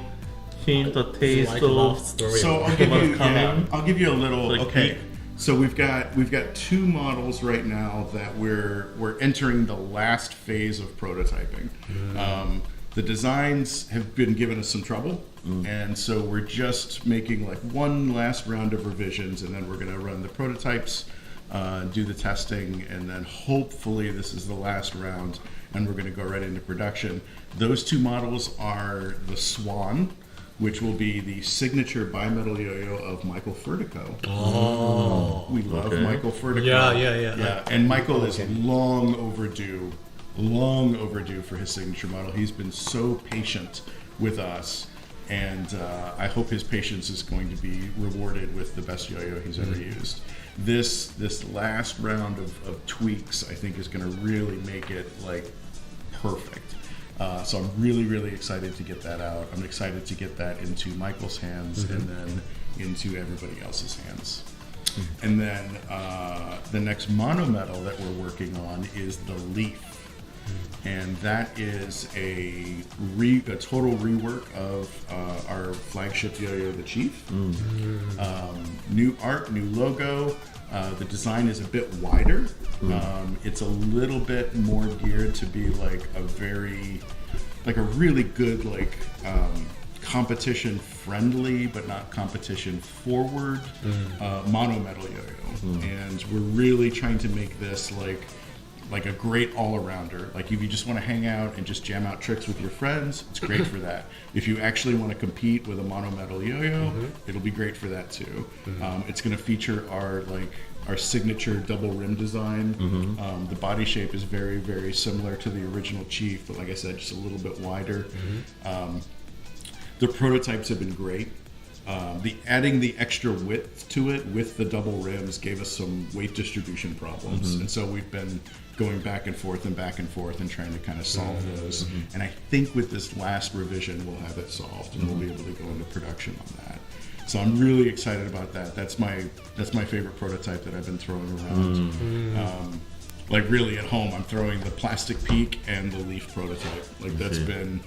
Speaker 2: hint or taste
Speaker 1: Like
Speaker 2: of
Speaker 1: love story.
Speaker 3: So I'll give
Speaker 2: what's
Speaker 3: you,
Speaker 2: coming.
Speaker 3: I'll give you a little.
Speaker 2: Like
Speaker 3: Okay,
Speaker 2: peek.
Speaker 3: so we've got 2 models right now that we're entering the last phase of prototyping. The designs have been giving us some trouble, and so we're just making like one last round of revisions, and then we're going to run the prototypes, do the testing, and then hopefully this is the last round, and we're going to go right into production. Those 2 models are the Swan, which will be the signature bimetal yo-yo of Michael Furtico.
Speaker 1: Oh.
Speaker 3: We love
Speaker 2: Okay.
Speaker 3: Michael Furtico.
Speaker 1: Yeah.
Speaker 3: And Michael is long overdue for his signature model. He's been so patient with us, and I hope his patience is going to be rewarded with the best yo-yo he's ever used. This last round of tweaks, I think, is going to really make it like perfect. So I'm really excited to get that out. I'm excited to get that into Michael's hands and then into everybody else's hands. And then the next monometal that we're working on is the Leaf. And that is a total rework of our flagship yo-yo, the Chief. New art, new logo. The design is a bit wider. It's a little bit more geared to be like a really good competition friendly but not competition forward monometal yo-yo. And we're really trying to make this like a great all-arounder. Like if you just want to hang out and just jam out tricks with your friends, it's great for that. If you actually want to compete with a monometal yo-yo, it'll be great for that too. It's going to feature our signature double rim design. The body shape is very similar to the original Chief, but like I said, just a little bit wider. The prototypes have been great. Adding the extra width to it with the double rims gave us some weight distribution problems, and so we've been going back and forth and trying to kind of solve those. And I think with this last revision, we'll have it solved, and we'll be able to go into production on that. So I'm really excited about that. That's my favorite prototype that I've been throwing around. Like really at home, I'm throwing the Plastic Peak and the Leaf prototype. Like that's been,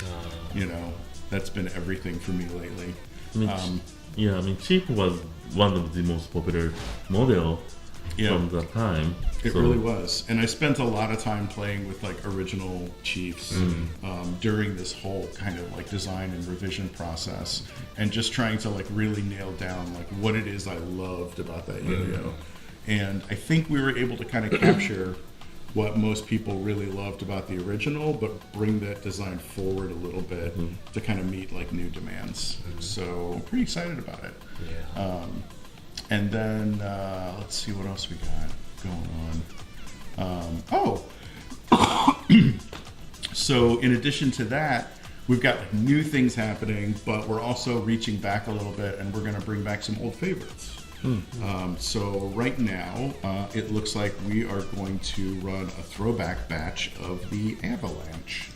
Speaker 3: that's been everything for me lately.
Speaker 2: I mean, Chief was one of the most popular model from the time.
Speaker 3: It really was, and I spent a lot of time playing with like original Chiefs during this whole kind of like design and revision process, and just trying to like really nail down like what it is I loved about that yo-yo. And I think we were able to kind of capture what most people really loved about the original, but bring that design forward a little bit to kind of meet like new demands. So I'm pretty excited about it. And then let's see what else we got going on. So in addition to that, we've got like new things happening, but we're also reaching back a little bit, and we're going to bring back some old favorites. So right now, it looks like we are going to run a throwback batch of the Avalanche.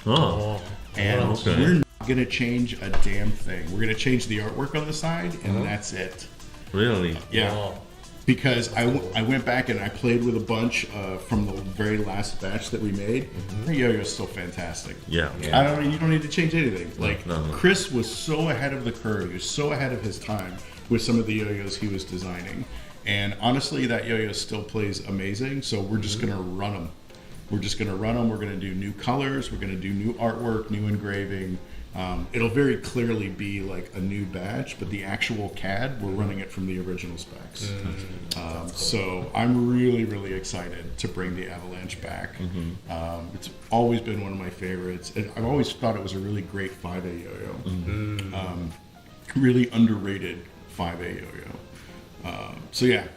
Speaker 3: And we're not going to change a damn thing. We're going to change the artwork on the side, and that's it.
Speaker 2: Really?
Speaker 3: Yeah.
Speaker 1: Wow.
Speaker 3: Because I went back and I played with a bunch from the very last batch that we made. The yo-yo's still fantastic.
Speaker 2: Yeah.
Speaker 3: You don't need to change anything. Like
Speaker 2: no.
Speaker 3: Chris was so ahead of the curve. He was so ahead of his time with some of the yo-yos he was designing. And honestly, that yo-yo still plays amazing. So we're just gonna run them. We're gonna do new colors. We're gonna do new artwork, new engraving. It'll very clearly be like a new batch, but the actual CAD, we're running it from the original specs. So I'm really, really excited to bring the Avalanche back. It's always been one of my favorites. I've always thought it was a really great 5A yo-yo. Really underrated 5A yo-yo. So yeah.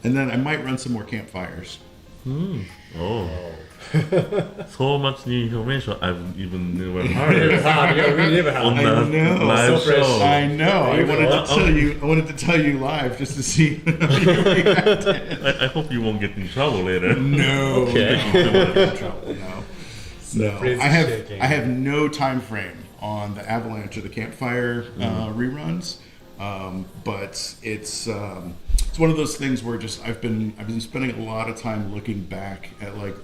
Speaker 3: And then I might run some more campfires.
Speaker 2: Oh. So much new information I've even never heard
Speaker 1: We never have.
Speaker 2: on the live
Speaker 1: So fresh.
Speaker 2: show.
Speaker 3: I know. I wanted to tell you live just to see how you reacted.
Speaker 2: I hope you won't get in trouble later.
Speaker 3: No.
Speaker 1: Okay.
Speaker 3: No.
Speaker 1: Freeze
Speaker 3: I
Speaker 1: shaking.
Speaker 3: have no time frame on the Avalanche or the Campfire reruns, but it's one of those things where just I've been spending a lot of time looking back at like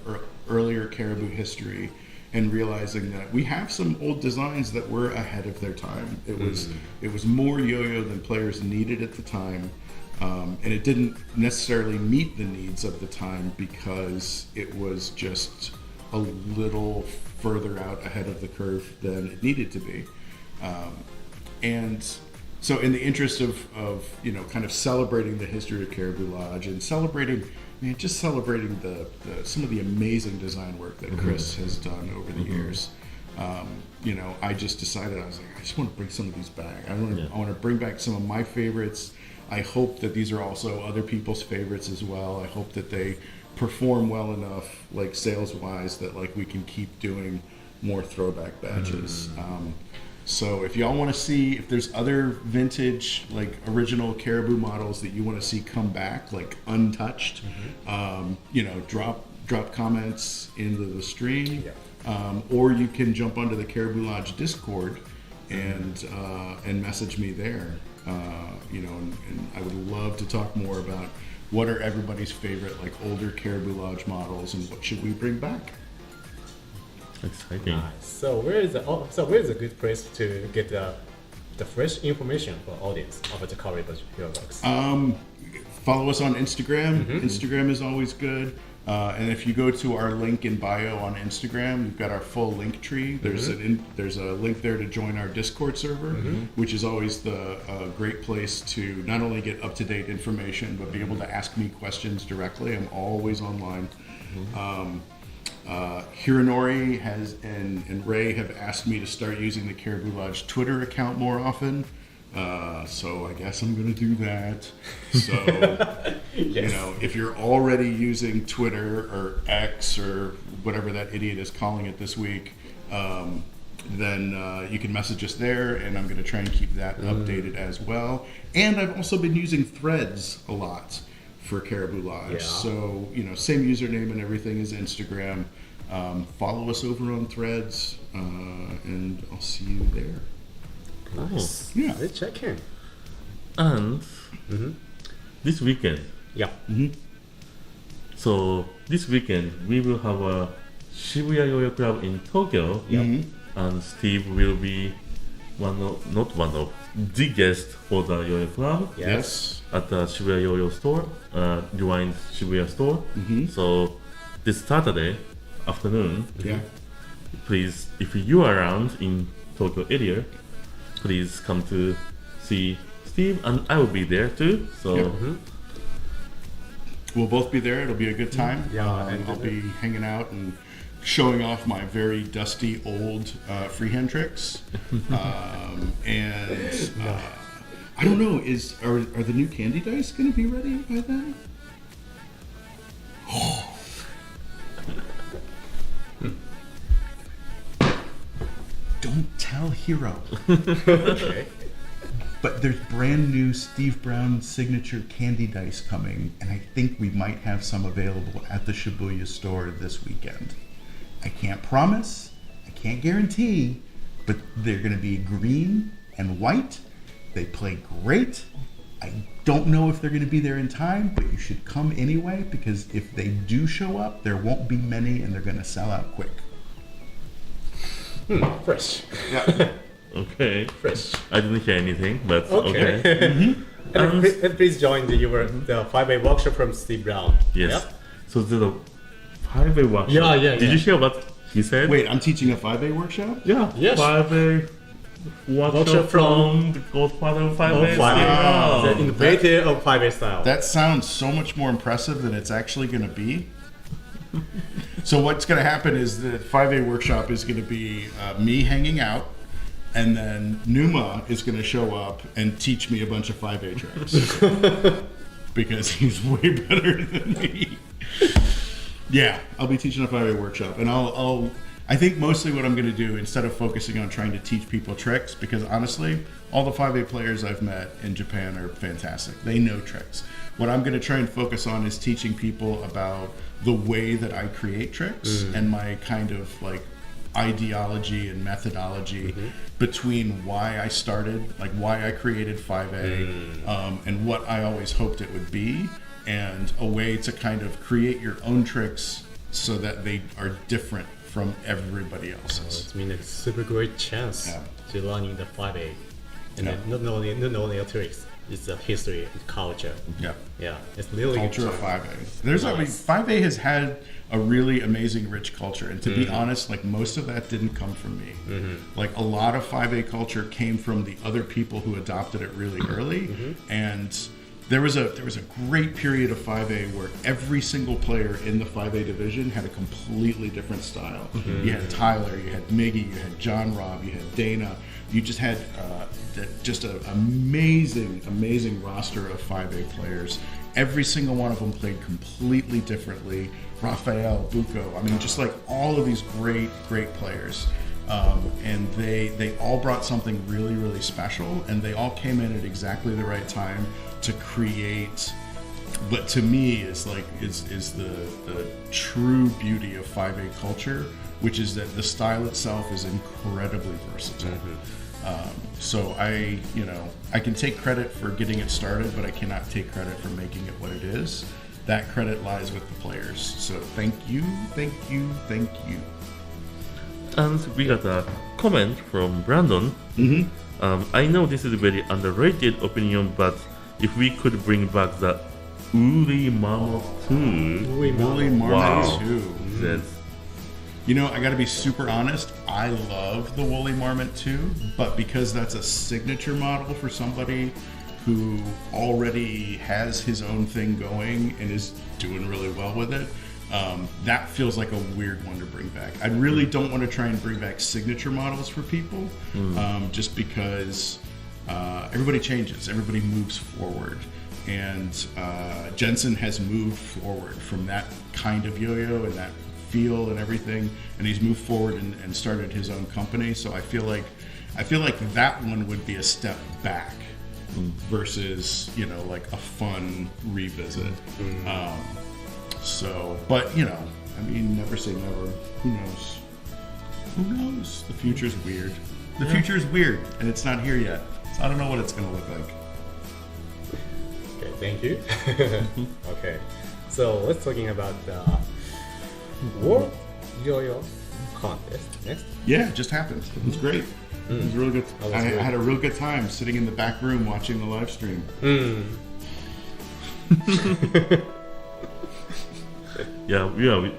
Speaker 3: earlier Caribou history and realizing that we have some old designs that were ahead of their time. It was more yo-yo than players needed at the time, and it didn't necessarily meet the needs of the time because it was just a little further out ahead of the curve than it needed to be. And so in the interest of kind of celebrating the history of Caribou Lodge and celebrating the some of the amazing design work that Chris has done over the years, I just decided, I was like, I just want to bring some of these back. I want to bring back some of my favorites. I hope that these are also other people's favorites as well. I hope that they perform well enough, like sales-wise, that like we can keep doing more throwback batches. So if y'all want to see if there's other vintage, like original Caribou models that you want to see come back, like untouched, drop comments into the stream, or you can jump onto the Caribou Lodge Discord and message me there. And I would love to talk more about what are everybody's favorite like older Caribou Lodge models and what should we bring back.
Speaker 2: Exciting.
Speaker 1: Nice. So where is a good place to get the fresh information for audience about the Caribou Lodge?
Speaker 3: Follow us on Instagram. Instagram is always good. And if you go to our link in bio on Instagram, we've got our full link tree. There's a link there to join our Discord server, which is always the great place to not only get up-to-date information, but be able to ask me questions directly. I'm always online. Hironori and Rei have asked me to start using the Caribou Lodge Twitter account more often. So I guess I'm going to do that. So, if you're already using Twitter or X or whatever that idiot is calling it this week, then you can message us there, and I'm going to try and keep that updated as well. And I've also been using Threads a lot for Caribou Lodge.
Speaker 1: Yeah.
Speaker 3: So, same username and everything as Instagram. Follow us over on Threads, and I'll see you there.
Speaker 1: Nice.
Speaker 3: Yeah.
Speaker 1: Let's check in.
Speaker 2: And this weekend,
Speaker 1: Yeah.
Speaker 2: so this weekend we will have a Shibuya Yo-Yo Club in Tokyo, and Steve will be the guest for the Yo-Yo Club
Speaker 3: Yes.
Speaker 2: at the Shibuya Yo-Yo store, rewind Shibuya store. So this Saturday afternoon,
Speaker 3: Yeah.
Speaker 2: please, if you are around in Tokyo area, please come to see Steve, and I will be there too. So
Speaker 3: We'll both be there. It'll be a good time.
Speaker 1: Yeah,
Speaker 3: and I'll be hanging out and showing off my very dusty old freehand tricks. I don't know. Are the new candy dice going to be ready by then? Don't tell Hiro.
Speaker 1: Okay.
Speaker 3: But there's brand new Steve Brown signature candy dice coming, and I think we might have some available at the Shibuya store this weekend. I can't promise, I can't guarantee, but they're going to be green and white. They play great. I don't know if they're going to be there in time, but you should come anyway, because if they do show up, there won't be many and they're going to sell out quick.
Speaker 1: Fresh.
Speaker 3: Yeah.
Speaker 2: Okay.
Speaker 1: Fresh.
Speaker 2: I didn't hear anything, but
Speaker 1: Okay.
Speaker 2: okay.
Speaker 1: And please join the 5A workshop from Steve Brown.
Speaker 2: Yes.
Speaker 1: Yep.
Speaker 2: So the 5A workshop.
Speaker 1: Yeah.
Speaker 2: Did you hear what he said?
Speaker 3: Wait, I'm teaching a 5A workshop?
Speaker 2: Yeah.
Speaker 1: Yes.
Speaker 2: 5A workshop from the Godfather of 5A.
Speaker 1: Wow.
Speaker 2: Wow.
Speaker 1: The innovator of 5A style.
Speaker 3: That sounds so much more impressive than it's actually going to be. So what's going to happen is the 5A workshop is going to be me hanging out, and then Numa is going to show up and teach me a bunch of 5A tricks. Because he's way better than me. Yeah, I'll be teaching a 5A workshop, and I think mostly what I'm going to do, instead of focusing on trying to teach people tricks, because honestly, all the 5A players I've met in Japan are fantastic. They know tricks. What I'm going to try and focus on is teaching people about the way that I create tricks and my kind of like ideology and methodology between why I started, like why I created 5A, and what I always hoped it would be, and a way to kind of create your own tricks so that they are different from everybody else's.
Speaker 1: It's been a super great chance to learning the 5A, and then not only the tricks, it's the history, and culture. Yeah, it's really
Speaker 3: Culture
Speaker 1: good
Speaker 3: of 5A. There's I mean, 5A has had a really amazing, rich culture, and to be honest, like most of that didn't come from me. Like a lot of 5A culture came from the other people who adopted it really early, and there was a great period of 5A where every single player in the 5A division had a completely different style. You had Tyler, you had Miggy, you had John Rob, you had Dana. You just had just an amazing roster of 5A players. Every single one of them played completely differently. Raphael, Buko, I mean, just like all of these great players. And they all brought something really, really special, and they all came in at exactly the right time to create what to me is the true beauty of 5A culture, which is that the style itself is incredibly versatile. So I can take credit for getting it started, but I cannot take credit for making it what it is. That credit lies with the players. So thank you.
Speaker 2: And we got a comment from Brandon. I know this is a very underrated opinion, but if we could bring back the Woolly Marmot 2.
Speaker 3: Woolly Marmot 2.
Speaker 2: That's
Speaker 3: You know, I gotta be super honest, I love the Woolly Marmot 2, but because that's a signature model for somebody who already has his own thing going and is doing really well with it, that feels like a weird one to bring back. I really don't want to try and bring back signature models for people, just because everybody changes, everybody moves forward. And Jensen has moved forward from that kind of yo-yo and that feel and everything, and he's moved forward and started his own company. So I feel like that one would be a step back versus, you know, like a fun revisit. But you know, I mean, never say never. Who knows? Who knows? The future's weird. The future is weird, and it's not here yet. So I don't know what it's going to look like.
Speaker 1: Okay, thank you. Okay, so let's talking about the World Yo-Yo Contest next.
Speaker 3: Yeah, it just happened. It was great. It was really good. I had a real good time sitting in the back room watching the live stream.
Speaker 2: Yeah,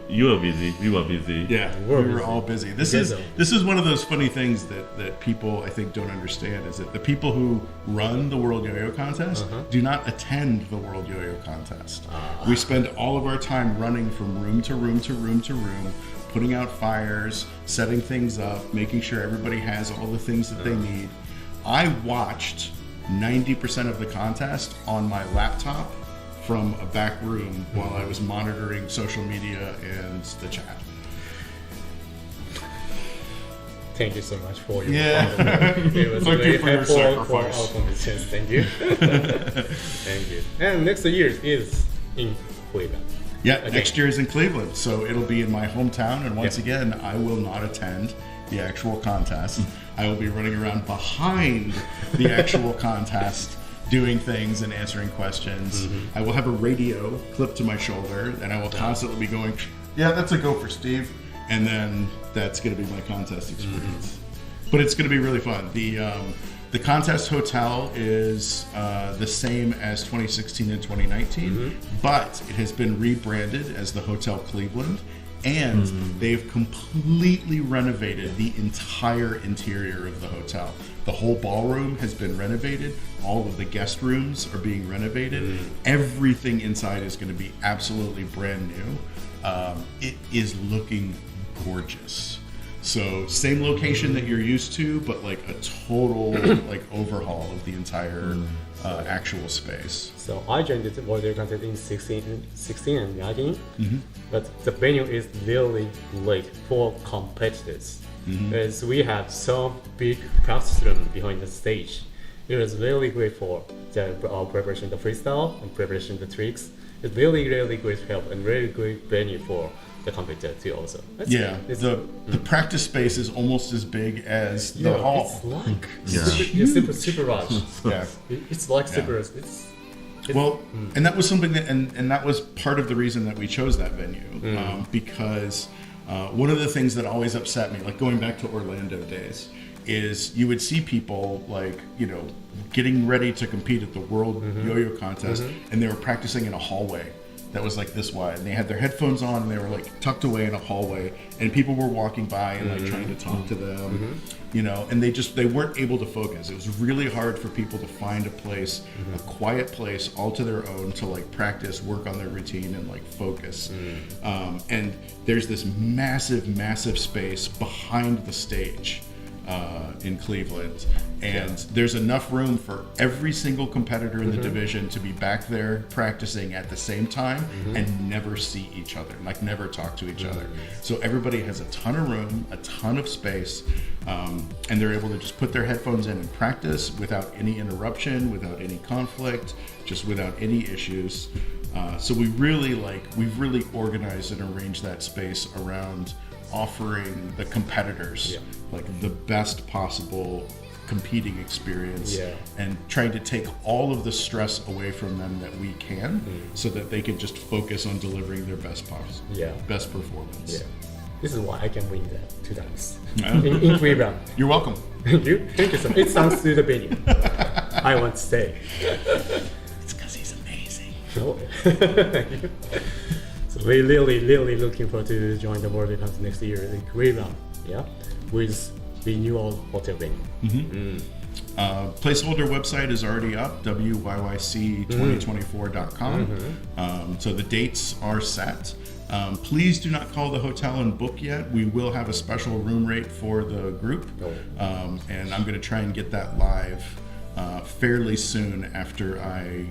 Speaker 2: you were busy. We were busy.
Speaker 3: Yeah, we were all busy. This is one of those funny things that people, I think, don't understand, is that the people who run the World Yo-Yo Contest do not attend the World Yo-Yo Contest. We spend all of our time running from room to room to room to room, putting out fires, setting things up, making sure everybody has all the things that they need. I watched 90% of the contest on my laptop from a back room while I was monitoring social media and the chat.
Speaker 1: Thank you so much for your
Speaker 3: compliment.
Speaker 1: It was
Speaker 3: Thank
Speaker 1: very
Speaker 3: you for your
Speaker 1: helpful for
Speaker 3: sacrifice.
Speaker 1: our competitions. Thank you. Thank you. And next year is in Cleveland.
Speaker 3: Yeah,
Speaker 1: Okay.
Speaker 3: next year is in Cleveland, so it'll be in my hometown, and once again, I will not attend the actual contest. I will be running around behind the actual contest, doing things and answering questions. I will have a radio clipped to my shoulder, and I will constantly be going, yeah, that's a go for Steve. And then that's going to be my contest experience. But it's going to be really fun. The contest hotel is the same as 2016 and 2019, but it has been rebranded as the Hotel Cleveland, and they've completely renovated the entire interior of the hotel. The whole ballroom has been renovated. All of the guest rooms are being renovated. Everything inside is going to be absolutely brand new. It is looking gorgeous. So same location that you're used to, but like a total like overhaul of the entire actual space.
Speaker 1: So I joined the World Contest in 16 and 19, but the venue is really great for competitors. As we have so big practice room behind the stage. It was really great for the preparation of the freestyle and preparation of the tricks. It's really, really great help and really great venue for the competitor too also.
Speaker 3: The practice space is almost as big as the hall.
Speaker 1: It's like super large. It's like super.
Speaker 3: And that was something that, and that was part of the reason that we chose that venue, because one of the things that always upset me, like going back to Orlando days, is you would see people like, you know, getting ready to compete at the World Yo-Yo Contest, and they were practicing in a hallway that was like this wide, and they had their headphones on, and they were like tucked away in a hallway, and people were walking by and like trying to talk to them, you know, and they weren't able to focus. It was really hard for people to find a place, a quiet place all to their own to like practice, work on their routine, and like focus. And there's this massive space behind the stage in Cleveland, and there's enough room for every single competitor in the division to be back there practicing at the same time and never see each other, like never talk to each other. So everybody has a ton of room, a ton of space, and they're able to just put their headphones in and practice without any interruption, without any conflict, just without any issues. So we've really organized and arranged that space around offering the competitors like the best possible competing experience, and trying to take all of the stress away from them that we can, so that they can just focus on delivering their best performance.
Speaker 1: This is why I can win that 2 times in Cleveland.
Speaker 3: You're welcome.
Speaker 1: Thank you so much. It sounds to the venue. I want to say
Speaker 3: It's because he's amazing.
Speaker 1: Thank you. So we're really looking forward to join the World Contest next year in Cleveland, with renewal hotel venue.
Speaker 3: Placeholder website is already up, wyyc2024.com. So the dates are set. Please do not call the hotel and book yet. We will have a special room rate for the group, and I'm going to try and get that live fairly soon after I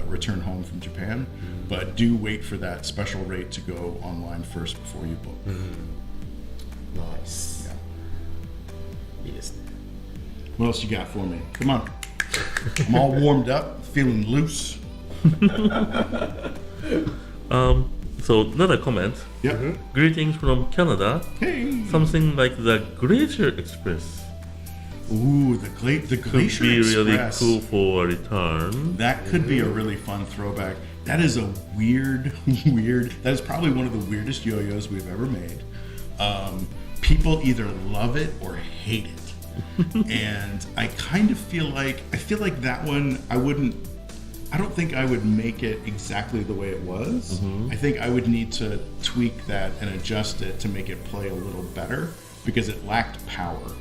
Speaker 3: return home from Japan. But do wait for that special rate to go online first before you book.
Speaker 1: Nice. Yes.
Speaker 3: What else you got for me? Come on. I'm all warmed up, feeling loose.
Speaker 2: So another comment. Greetings from Canada.
Speaker 3: Hey.
Speaker 2: Something like the Glacier Express.
Speaker 3: Ooh, the Glacier
Speaker 2: Could be
Speaker 3: Express.
Speaker 2: really cool for a return.
Speaker 3: That could be a really fun throwback. That is a weird. That is probably one of the weirdest yo-yos we've ever made. People either love it or hate it, and I kind of feel like that one I don't think I would make it exactly the way it was. I think I would need to tweak that and adjust it to make it play a little better, because it lacked power.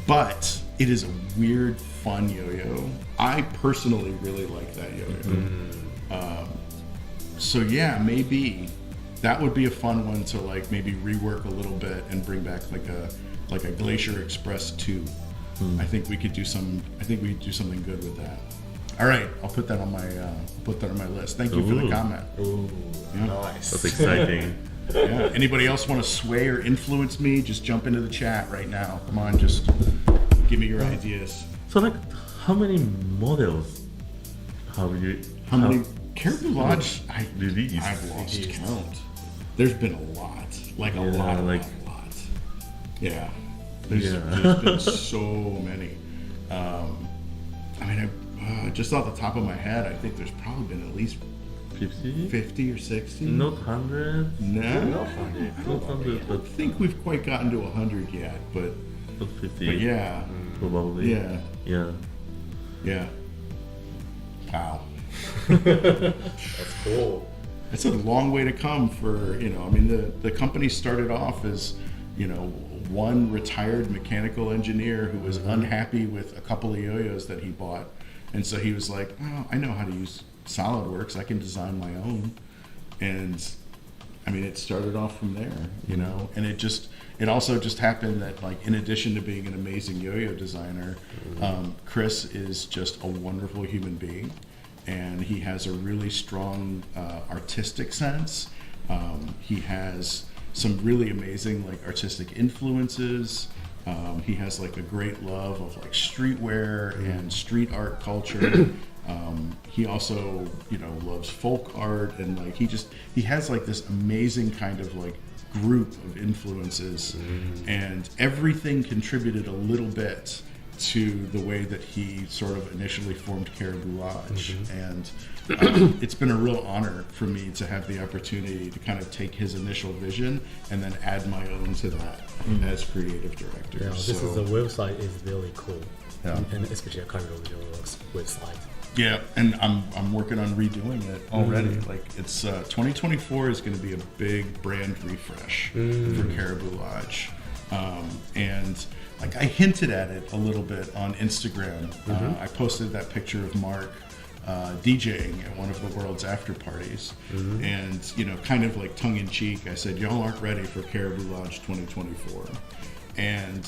Speaker 3: But it is a weird, fun yo-yo. I personally really like that yo-yo. So yeah, maybe that would be a fun one to like maybe rework a little bit and bring back like a Glacier Express 2. I think we could do something good with that. All right, I'll put that on my list. Thank you for the comment.
Speaker 1: Nice.
Speaker 2: That's exciting.
Speaker 3: Anybody else want to sway or influence me? Just jump into the chat right now. Come on, just give me your ideas.
Speaker 2: So like, how many models have you?
Speaker 3: How many Caribou Lodge?
Speaker 2: Released?
Speaker 3: I've lost count. There's been a lot, like a lot. Yeah, there's been so many. I mean, just off the top of my head, I think there's probably been at least 50 or 60.
Speaker 2: Not 100.
Speaker 3: No,
Speaker 2: Not 100,
Speaker 3: I
Speaker 2: but
Speaker 3: think we've quite gotten to 100 yet, but
Speaker 2: 50.
Speaker 3: But yeah,
Speaker 2: probably.
Speaker 3: yeah. Wow,
Speaker 1: That's cool.
Speaker 3: it's a long way to come for, you know. I mean, the company started off as, you know, one retired mechanical engineer who was unhappy with a couple of yo-yos that he bought, and so he was like, "Oh, I know how to use SolidWorks. I can design my own." And I mean, it started off from there, you know. And it also just happened that, like, in addition to being an amazing yo-yo designer, Chris is just a wonderful human being, and he has a really strong artistic sense. He has some really amazing, like, artistic influences. He has, like, a great love of, like, streetwear and street art culture. He also, you know, loves folk art, and, like, he has, like, this amazing kind of, like, group of influences, and everything contributed a little bit to the way that he sort of initially formed Caribou Lodge. And it's been a real honor for me to have the opportunity to kind of take his initial vision and then add my own to that as creative director.
Speaker 1: Yeah, this is the website is really cool.
Speaker 3: Yeah.
Speaker 1: And especially Caribou Lodge website.
Speaker 3: Yeah, and I'm working on redoing it already. Like, it's 2024 is going to be a big brand refresh for Caribou Lodge, and, like, I hinted at it a little bit on Instagram. I posted that picture of Mark DJing at one of the world's after parties, and, you know, kind of like tongue in cheek, I said, "Y'all aren't ready for Caribou Lodge 2024," and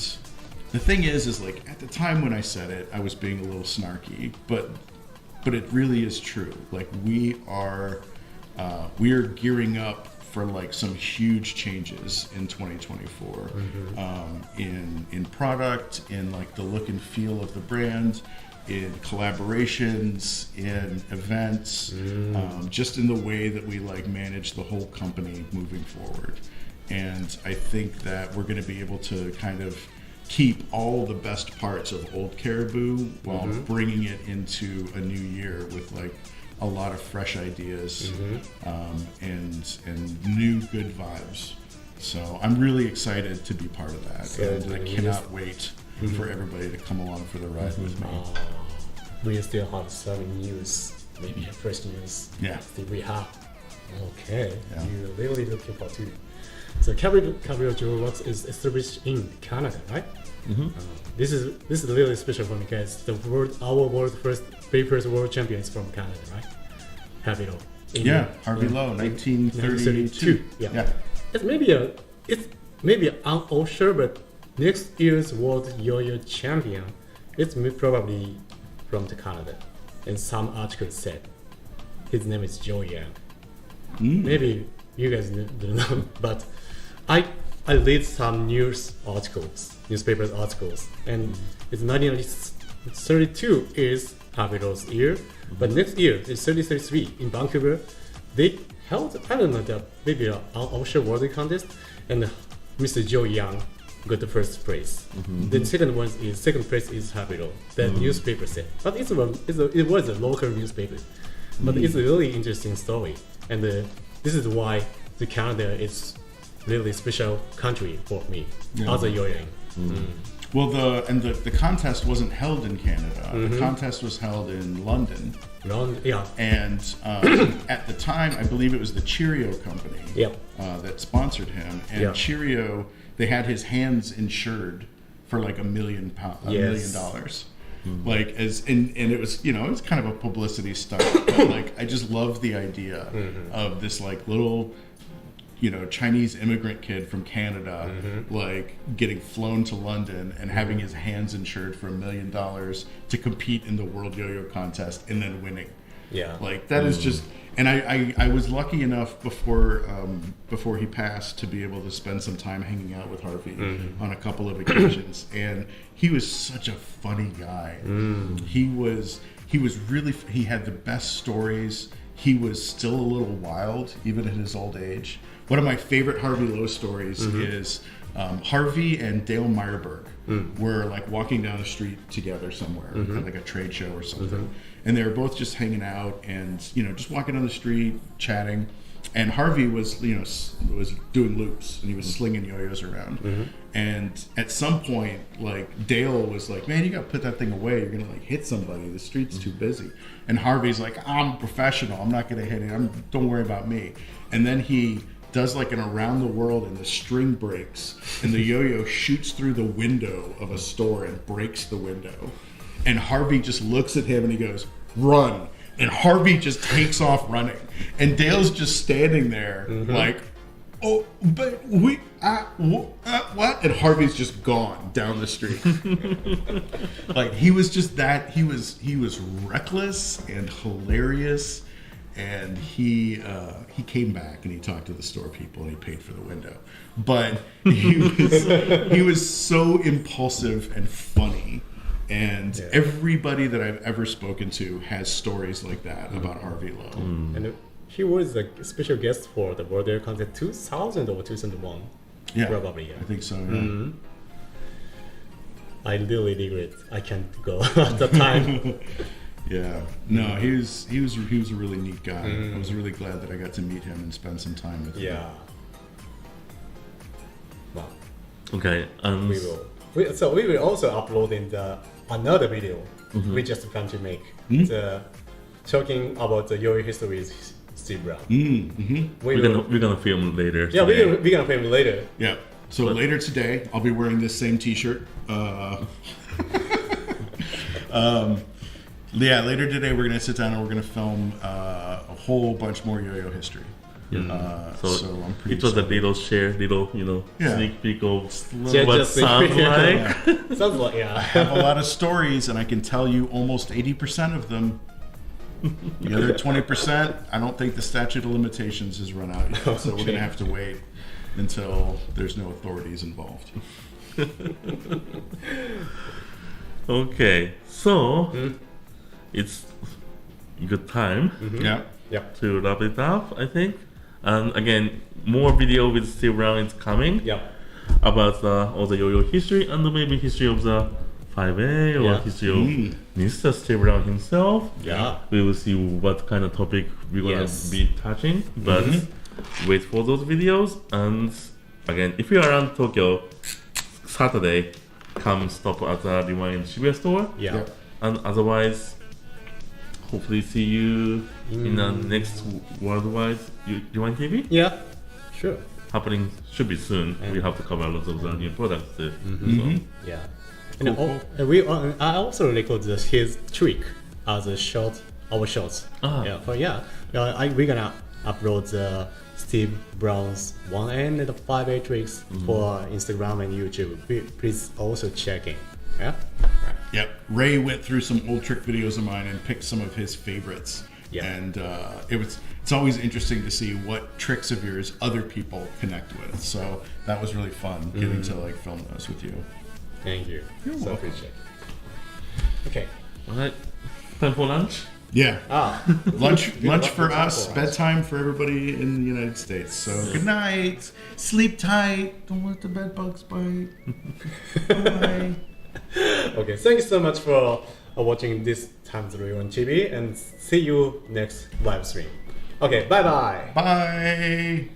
Speaker 3: the thing is like, at the time when I said it, I was being a little snarky, but it really is true. Like, we are gearing up for, like, some huge changes in 2024, in product, in, like, the look and feel of the brand, in collaborations, in events, just in the way that we, like, manage the whole company moving forward. And I think that we're going to be able to kind of keep all the best parts of old Caribou while bringing it into a new year with, like, a lot of fresh ideas and new good vibes. So I'm really excited to be part of that, and I cannot wait for everybody to come along for the ride with me.
Speaker 1: We still have some news, maybe fresh news.
Speaker 3: Yeah.
Speaker 1: Still we have. Okay.
Speaker 3: Yeah.
Speaker 1: You're really looking forward to. So Caribou Lodge is established in Canada, right? This is really special for me because our world first papers world champion is from Canada, right? Harvey Lowe.
Speaker 3: Harvey Lowe, 1932.
Speaker 1: Yeah. It's maybe unsure, but next year's world yo-yo champion, it's probably from the Canada. And some articles said his name is Joe Yang. Maybe you guys don't know, but I read some newspapers articles, and it's 1932 is Harvey Lowe's year, but next year it's 33 in Vancouver. They held, I don't know, maybe an offshore world contest, and Mr. Joe Yang got the first place. The second place is Harvey Lowe. The newspaper said, but it was a local newspaper, but it's a really interesting story, and this is why the Canada is really special country for me as a yo-yoing.
Speaker 3: Well, the contest wasn't held in Canada. The contest was held in London. And at the time, I believe it was the Cheerio company that sponsored him. And Cheerio, they had his hands insured for like $1 million. Like, and it was, you know, it's kind of a publicity stunt, but, like, I just love the idea of this, like, little, you know, Chinese immigrant kid from Canada, like, getting flown to London and having his hands insured for $1 million to compete in the World Yo-Yo Contest and then winning. Like, that is just, and I was lucky enough before he passed to be able to spend some time hanging out with Harvey on a couple of occasions, and he was such a funny guy. He had the best stories. He was still a little wild even at his old age. One of my favorite Harvey Lowe stories is Harvey and Dale Meyerberg were like walking down the street together somewhere, at like a trade show or something, and they were both just hanging out and just walking down the street, chatting. And Harvey was was doing loops and he was slinging yo-yos around. And at some point, like Dale was like, "Man, you gotta put that thing away. You're gonna like hit somebody. The street's too busy." And Harvey's like, "I'm a professional. I'm not gonna hit it. Don't worry about me." And then he does like an around the world and the string breaks and the yo-yo shoots through the window of a store and breaks the window. And Harvey just looks at him and he goes, "Run." And Harvey just takes off running. And Dale's just standing there like, "Oh, but what?" And Harvey's just gone down the street. Like he was just that, he was reckless and hilarious. And he came back and he talked to the store people and he paid for the window. But he was so impulsive and funny. And everybody that I've ever spoken to has stories like that about Harvey Lowe.
Speaker 1: And he was a special guest for the World Yoyo Contest 2000 or 2001.
Speaker 3: Yeah,
Speaker 1: probably. Yeah.
Speaker 3: I think so. Yeah.
Speaker 1: I really regret I can't go at the time.
Speaker 3: Yeah, no, he was a really neat guy. I was really glad that I got to meet him and spend some time with him.
Speaker 1: Yeah. Well,
Speaker 2: Okay,
Speaker 1: we will. So we will also upload in another video we just plan to make. Talking about the yo-yo history with Steve Brown.
Speaker 2: we're gonna film later.
Speaker 1: Yeah,
Speaker 2: today.
Speaker 1: we're gonna film later.
Speaker 3: Yeah. So later today, I'll be wearing this same T-shirt. Yeah, later today we're gonna sit down and we're gonna film a whole bunch more yo-yo history. So I'm pretty
Speaker 2: it was a
Speaker 3: excited.
Speaker 2: little share, sneak peek of what
Speaker 1: Just
Speaker 2: sounds like.
Speaker 1: Sounds like
Speaker 3: I have a lot of stories, and I can tell you almost 80% of them. The other 20%, I don't think the statute of limitations has run out yet, so we're gonna have to wait until there's no authorities involved.
Speaker 2: Okay, so it's good time
Speaker 3: Yeah.
Speaker 2: to wrap it up, I think. And again, more video with Steve Brown is coming about all the yo-yo history and maybe history of the 5A or history of Mr. Steve Brown himself.
Speaker 1: Yeah.
Speaker 2: We will see what kind of topic we're gonna be touching, but wait for those videos. And again, if you're around Tokyo Saturday, come stop at the Rewind Shibuya store.
Speaker 1: Yeah.
Speaker 2: And otherwise, hopefully see you in the next worldwide Rewind TV.
Speaker 1: Yeah. Sure.
Speaker 2: Happening should be soon. We have to cover lots of the new products too.
Speaker 1: Yeah. And I also record his trick as a our shorts. We're gonna upload the Steve Brown's 1N and 5A tricks for Instagram and YouTube. Please also check in. Yeah.
Speaker 3: Yep. Ray went through some old trick videos of mine and picked some of his favorites.
Speaker 1: Yeah.
Speaker 3: And it's always interesting to see what tricks of yours other people connect with. So that was really fun getting to like film those with you.
Speaker 1: Thank you.
Speaker 3: You're welcome.
Speaker 1: Appreciate it. Okay.
Speaker 2: Alright, time for lunch.
Speaker 3: Yeah. Lunch for
Speaker 1: time
Speaker 3: us,
Speaker 1: for us.
Speaker 3: bedtime for everybody in the United States. So good night. Sleep tight. Don't let the bed bugs bite. Bye.
Speaker 1: Okay. Thank you so much for watching this time's review on TV, and see you next live stream. Okay. Bye bye.
Speaker 3: Bye.